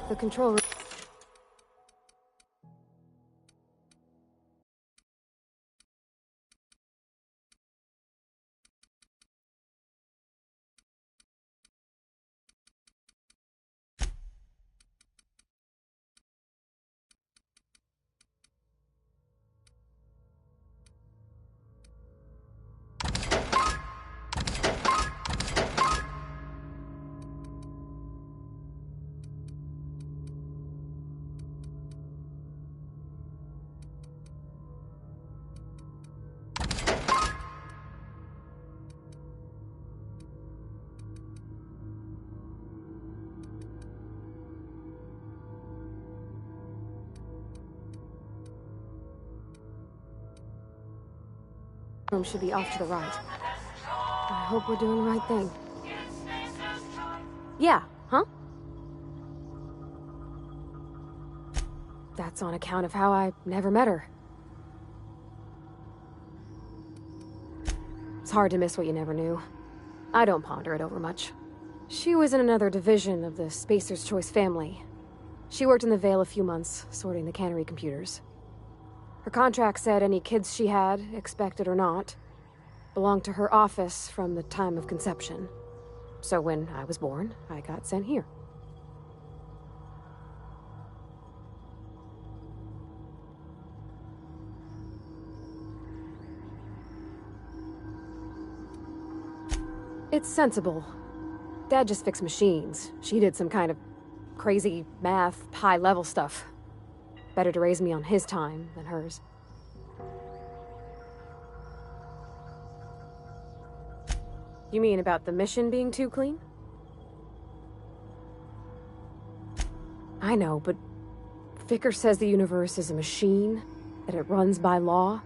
The control room. Room should be off to the right. I hope we're doing the right thing. Yeah, huh? That's on account of how I never met her. It's hard to miss what you never knew. I don't ponder it over much. She was in another division of the Spacer's Choice family. She worked in the Vale a few months, sorting the cannery computers. Her contract said any kids she had, expected or not, belonged to her office from the time of conception. So when I was born, I got sent here. It's sensible. Dad just fixed machines. She did some kind of crazy math, high-level stuff. Better to raise me on his time than hers. You mean about the mission being too clean? I know, but Vickers says the universe is a machine, that it runs by law.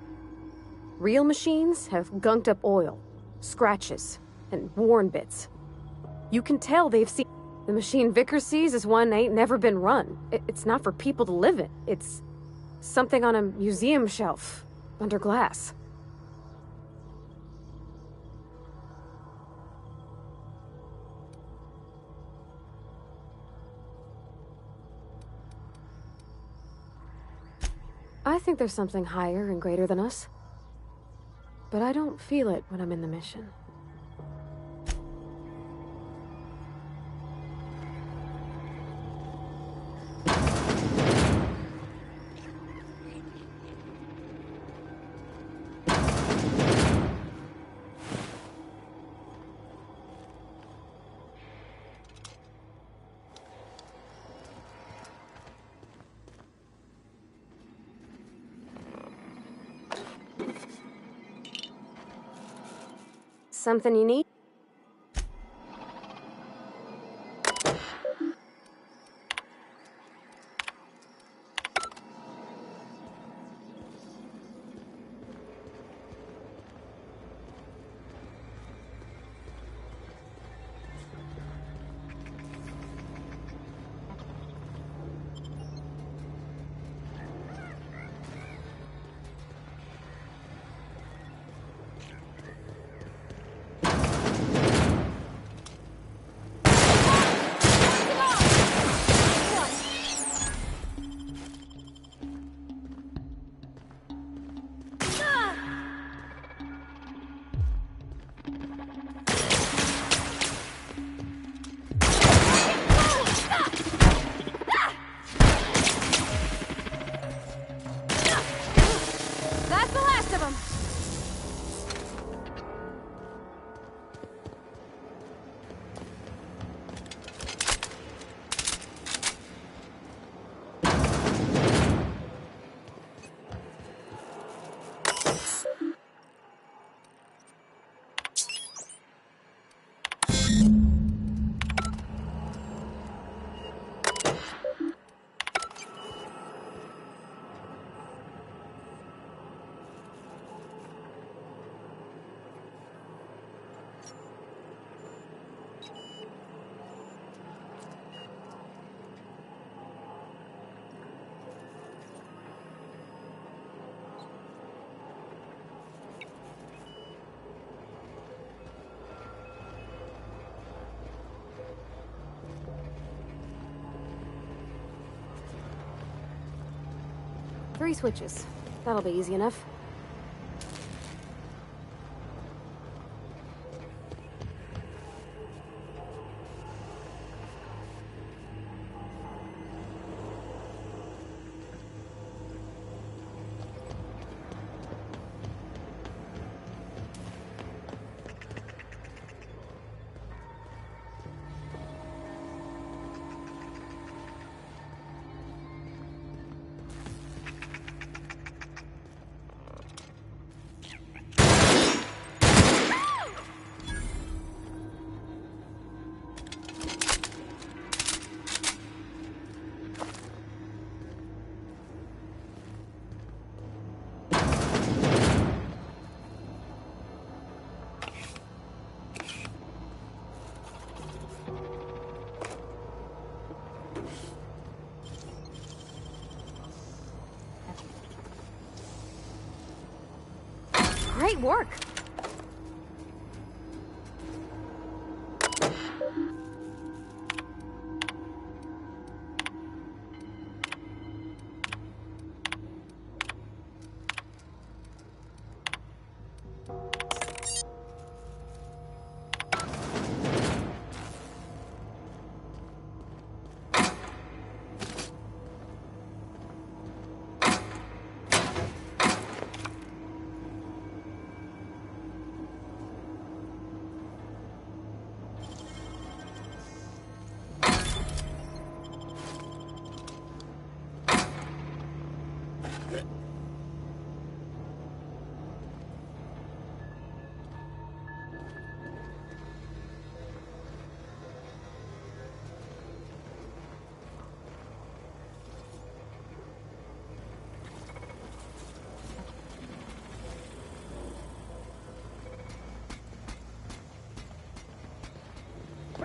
Real machines have gunked up oil, scratches, and worn bits. You can tell they've seen... The machine Vickers sees is one ain't never been run. It's not for people to live in. It's something on a museum shelf, under glass. I think there's something higher and greater than us. But I don't feel it when I'm in the mission. Something you need? Three switches. That'll be easy enough. Great work!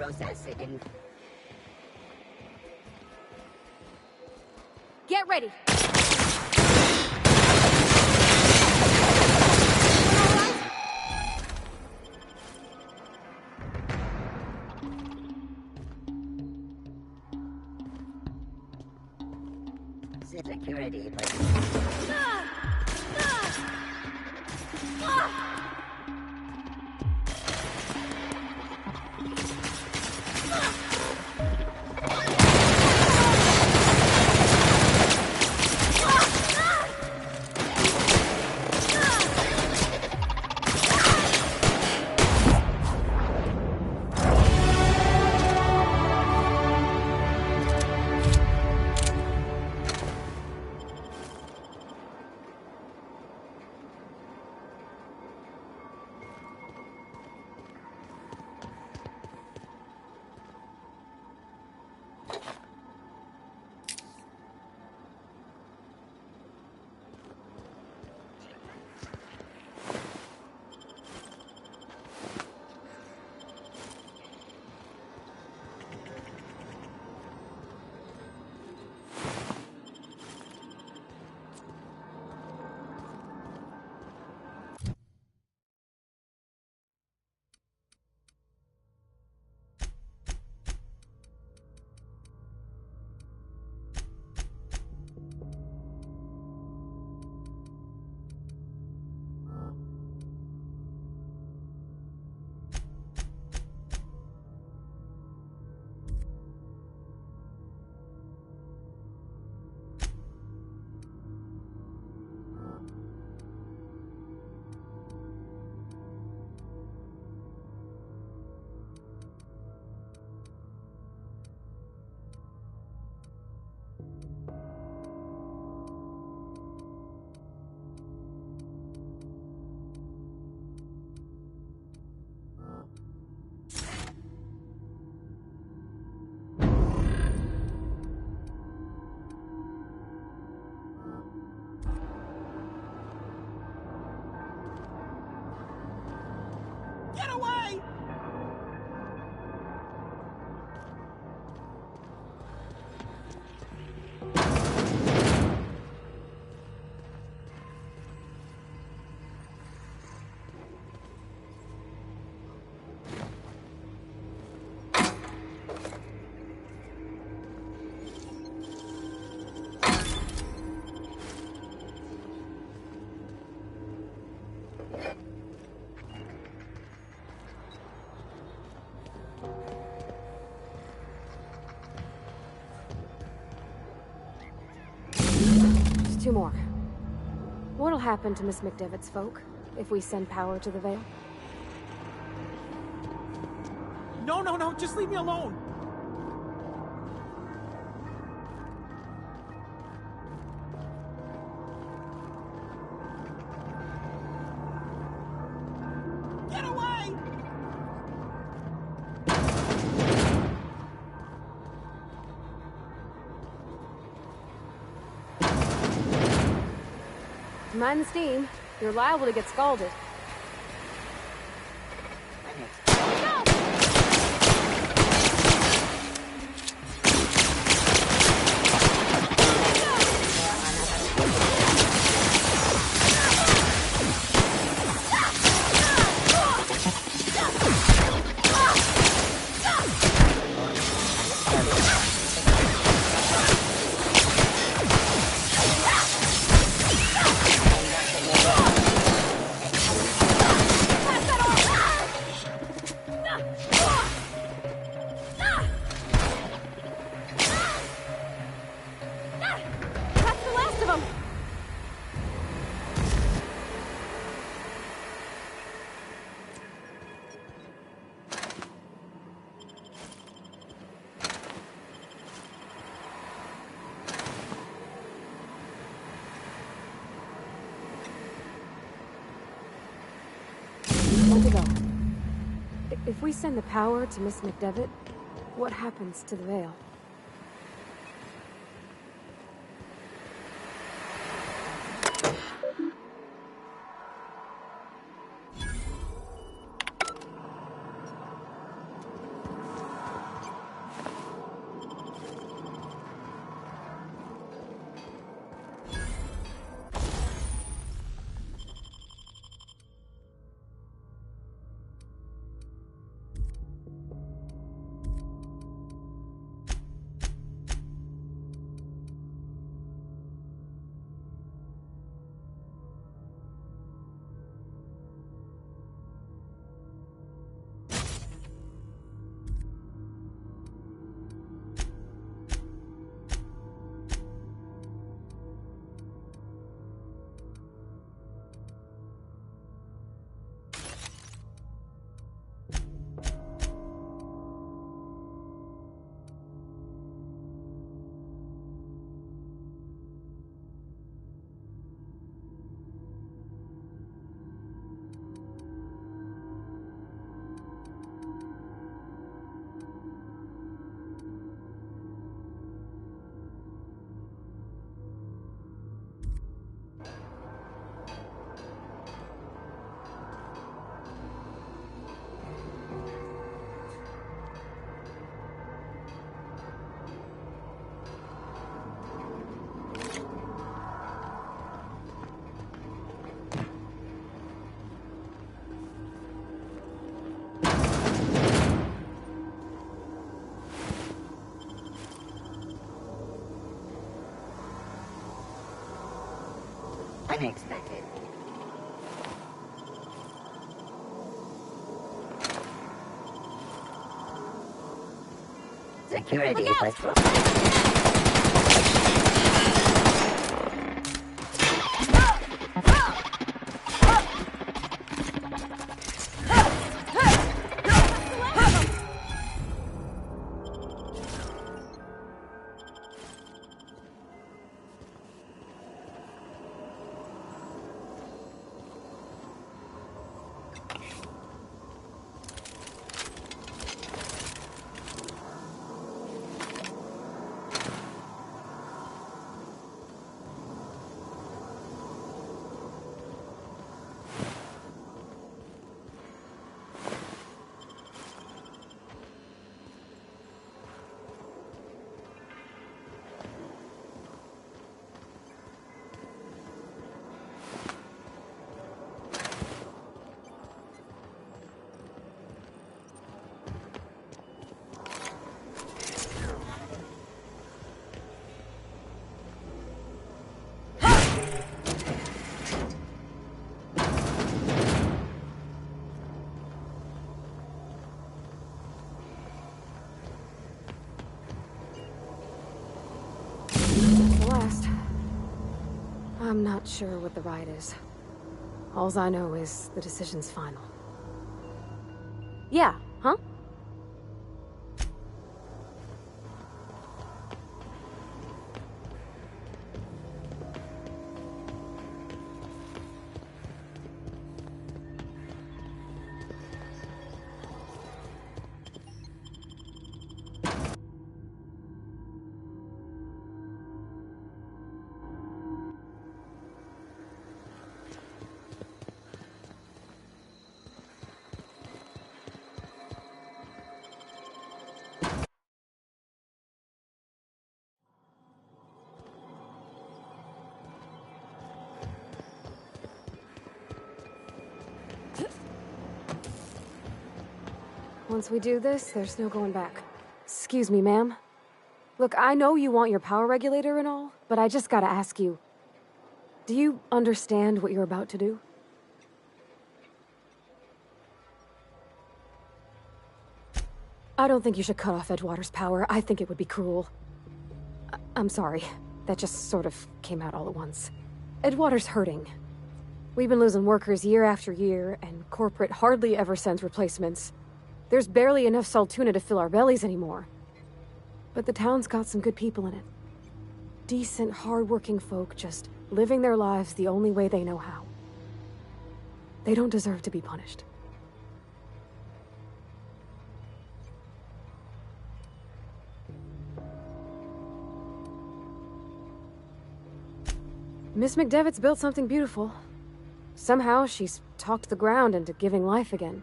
Processing. Get ready. Security, Get away! Two more. What'll happen to Miss McDevitt's folk if we send power to the Vale? No, just leave me alone. Get away! Mind the steam. You're liable to get scalded. One to go. If we send the power to Miss McDevitt, what happens to the Vale? I expected. Security patrol. I'm not sure what the right is. Alls I know is the decision's final. Yeah, huh? Once we do this, there's no going back. Excuse me, ma'am. Look, I know you want your power regulator and all, but I just gotta ask you. Do you understand what you're about to do? I don't think you should cut off Edgewater's power. I think it would be cruel. I'm sorry. That just sort of came out all at once. Edgewater's hurting. We've been losing workers year after year, and corporate hardly ever sends replacements. There's barely enough Saltuna to fill our bellies anymore. But the town's got some good people in it. Decent, hard-working folk just living their lives the only way they know how. They don't deserve to be punished. Miss McDevitt's built something beautiful. Somehow she's talked the ground into giving life again.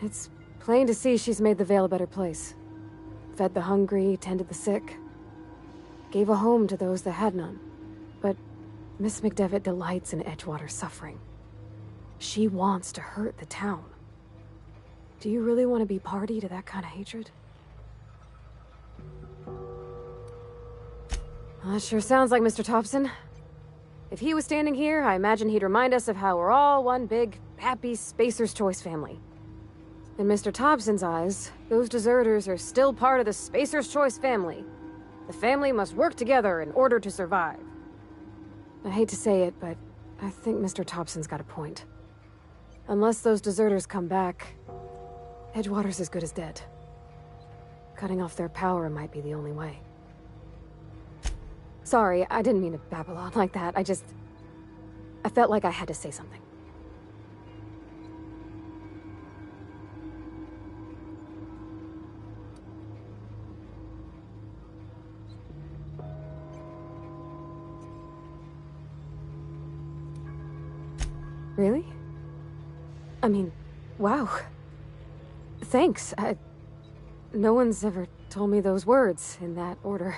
It's plain to see she's made the Vale a better place. Fed the hungry, tended the sick. Gave a home to those that had none. But Miss McDevitt delights in Edgewater's suffering. She wants to hurt the town. Do you really want to be party to that kind of hatred? Well, that sure sounds like Mr. Thompson. If he was standing here, I imagine he'd remind us of how we're all one big, happy Spacer's Choice family. In Mr. Thompson's eyes, those deserters are still part of the Spacer's Choice family. The family must work together in order to survive. I hate to say it, but I think Mr. Thompson's got a point. Unless those deserters come back, Edgewater's as good as dead. Cutting off their power might be the only way. Sorry, I didn't mean to babble on like that. I felt like I had to say something. Really? I mean, wow. Thanks. No one's ever told me those words in that order.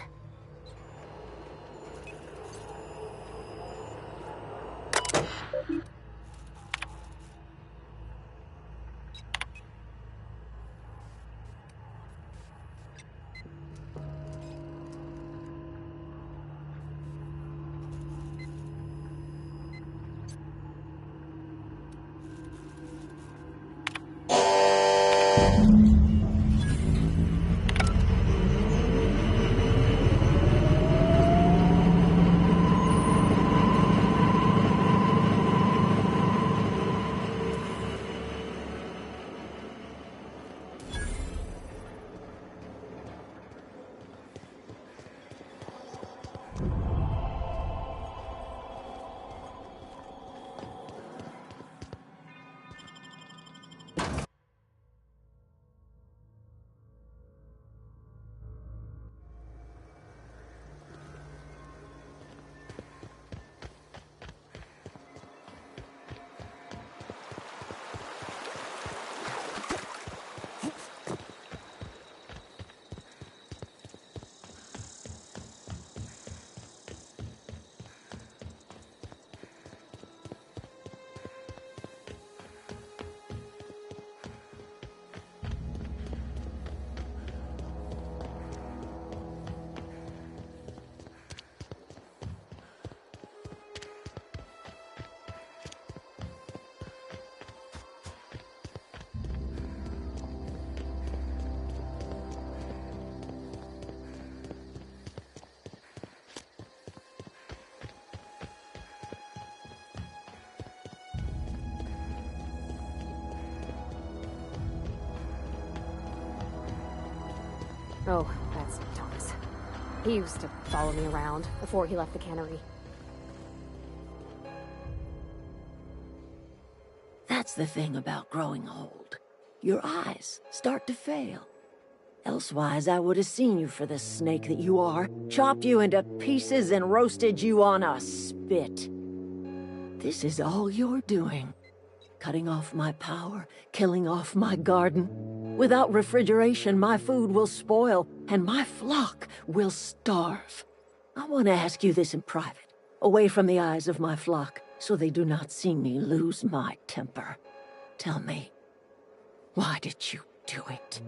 Oh, that's Thomas. He used to follow me around before he left the cannery. That's the thing about growing old. Your eyes start to fail. Elsewise, I would have seen you for the snake that you are, chopped you into pieces and roasted you on a spit. This is all you're doing. Cutting off my power, killing off my garden. Without refrigeration, my food will spoil, and my flock will starve. I want to ask you this in private, away from the eyes of my flock, so they do not see me lose my temper. Tell me, why did you do it?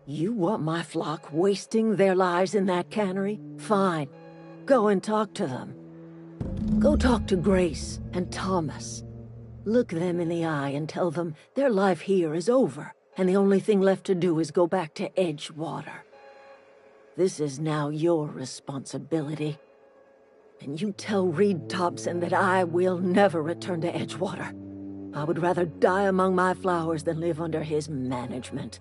You want my flock wasting their lives in that cannery? Fine. Go and talk to them. Go talk to Grace and Thomas. Look them in the eye and tell them their life here is over, and the only thing left to do is go back to Edgewater. This is now your responsibility. And you tell Reed Thompson that I will never return to Edgewater. I would rather die among my flowers than live under his management.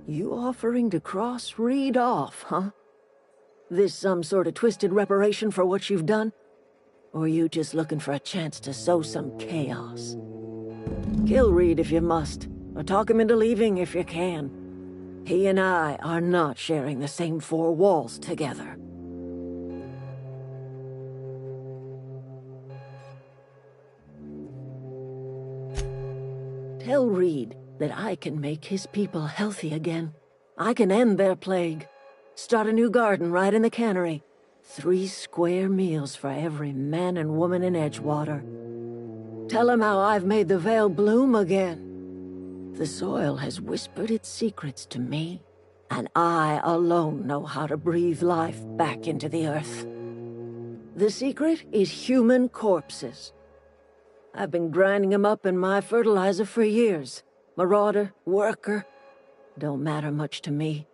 You offering to cross Reed off, huh? This some sort of twisted reparation for what you've done? Or you just looking for a chance to sow some chaos? Kill Reed if you must, or talk him into leaving if you can. He and I are not sharing the same four walls together. Tell Reed that I can make his people healthy again. I can end their plague. Start a new garden right in the cannery. 3 square meals for every man and woman in Edgewater. Tell him how I've made the Vale bloom again. The soil has whispered its secrets to me, and I alone know how to breathe life back into the earth. The secret is human corpses. I've been grinding them up in my fertilizer for years. Marauder, worker, don't matter much to me.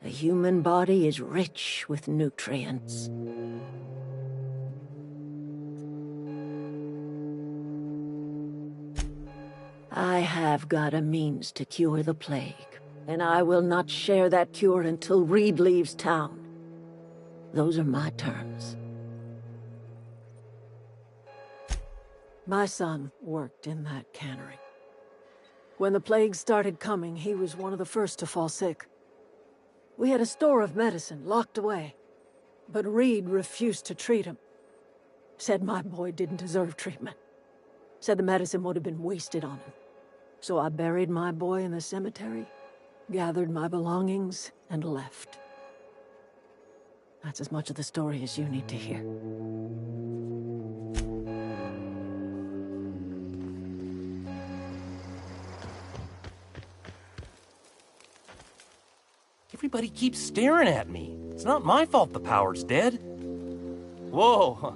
The human body is rich with nutrients. I have got a means to cure the plague, and I will not share that cure until Reed leaves town. Those are my terms. My son worked in that cannery. When the plague started coming, he was one of the first to fall sick. We had a store of medicine locked away, but Reed refused to treat him. Said my boy didn't deserve treatment. Said the medicine would have been wasted on him. So I buried my boy in the cemetery, gathered my belongings, and left. That's as much of the story as you need to hear. Everybody keeps staring at me. It's not my fault the power's dead. Whoa,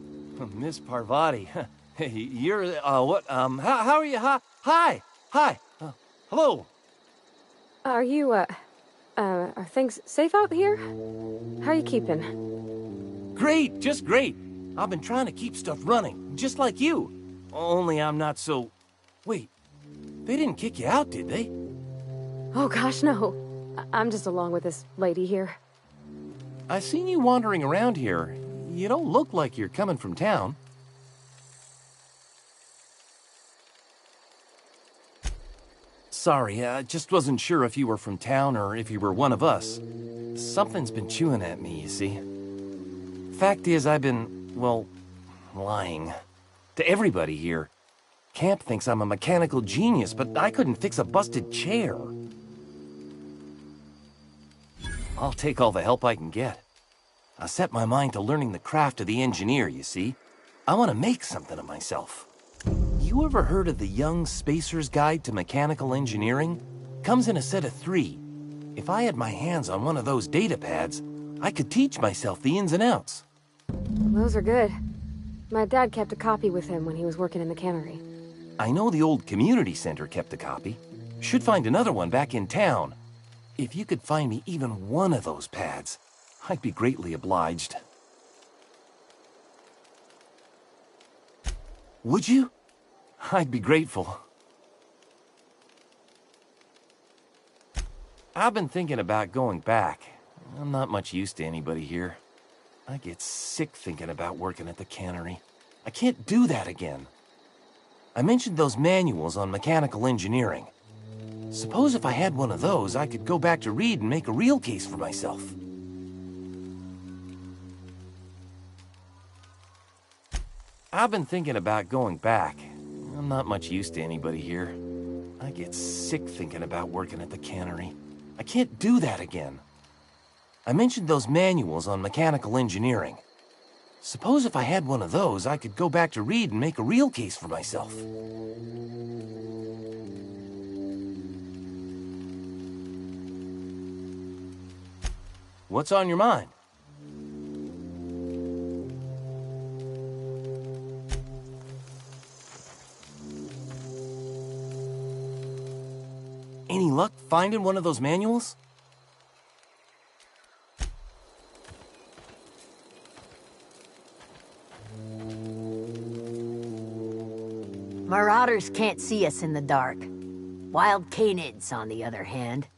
Miss Parvati. Hey, you're, what, how are you? Hi. Hello. Are you, are things safe out here? How are you keeping? Great, just great. I've been trying to keep stuff running, just like you. Only I'm not so... Wait, they didn't kick you out, did they? Oh gosh, no. I'm just along with this lady here. I seen you wandering around here. You don't look like you're coming from town. Sorry, I just wasn't sure if you were from town or if you were one of us. Something's been chewing at me, you see. Fact is, I've been, well, lying. To everybody here. Camp thinks I'm a mechanical genius, but I couldn't fix a busted chair. I'll take all the help I can get. I set my mind to learning the craft of the engineer, you see. I want to make something of myself. You ever heard of the Young Spacer's Guide to Mechanical Engineering? Comes in a set of 3. If I had my hands on one of those data pads, I could teach myself the ins and outs. Those are good. My dad kept a copy with him when he was working in the cannery. I know the old community center kept a copy. Should find another one back in town. If you could find me even one of those pads, I'd be greatly obliged. Would you? I'd be grateful. I've been thinking about going back. I'm not much use to anybody here. I get sick thinking about working at the cannery. I can't do that again. I mentioned those manuals on mechanical engineering. Suppose if I had one of those, I could go back to Reed and make a real case for myself. I've been thinking about going back. I'm not much use to anybody here. I get sick thinking about working at the cannery. I can't do that again. I mentioned those manuals on mechanical engineering. Suppose if I had one of those, I could go back to Reed and make a real case for myself. What's on your mind? Any luck finding one of those manuals? Marauders can't see us in the dark. Wild canids, on the other hand.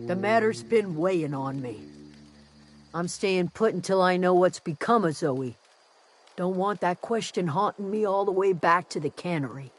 The matter's been weighing on me. I'm staying put until I know what's become of Zoe. Don't want that question haunting me all the way back to the cannery.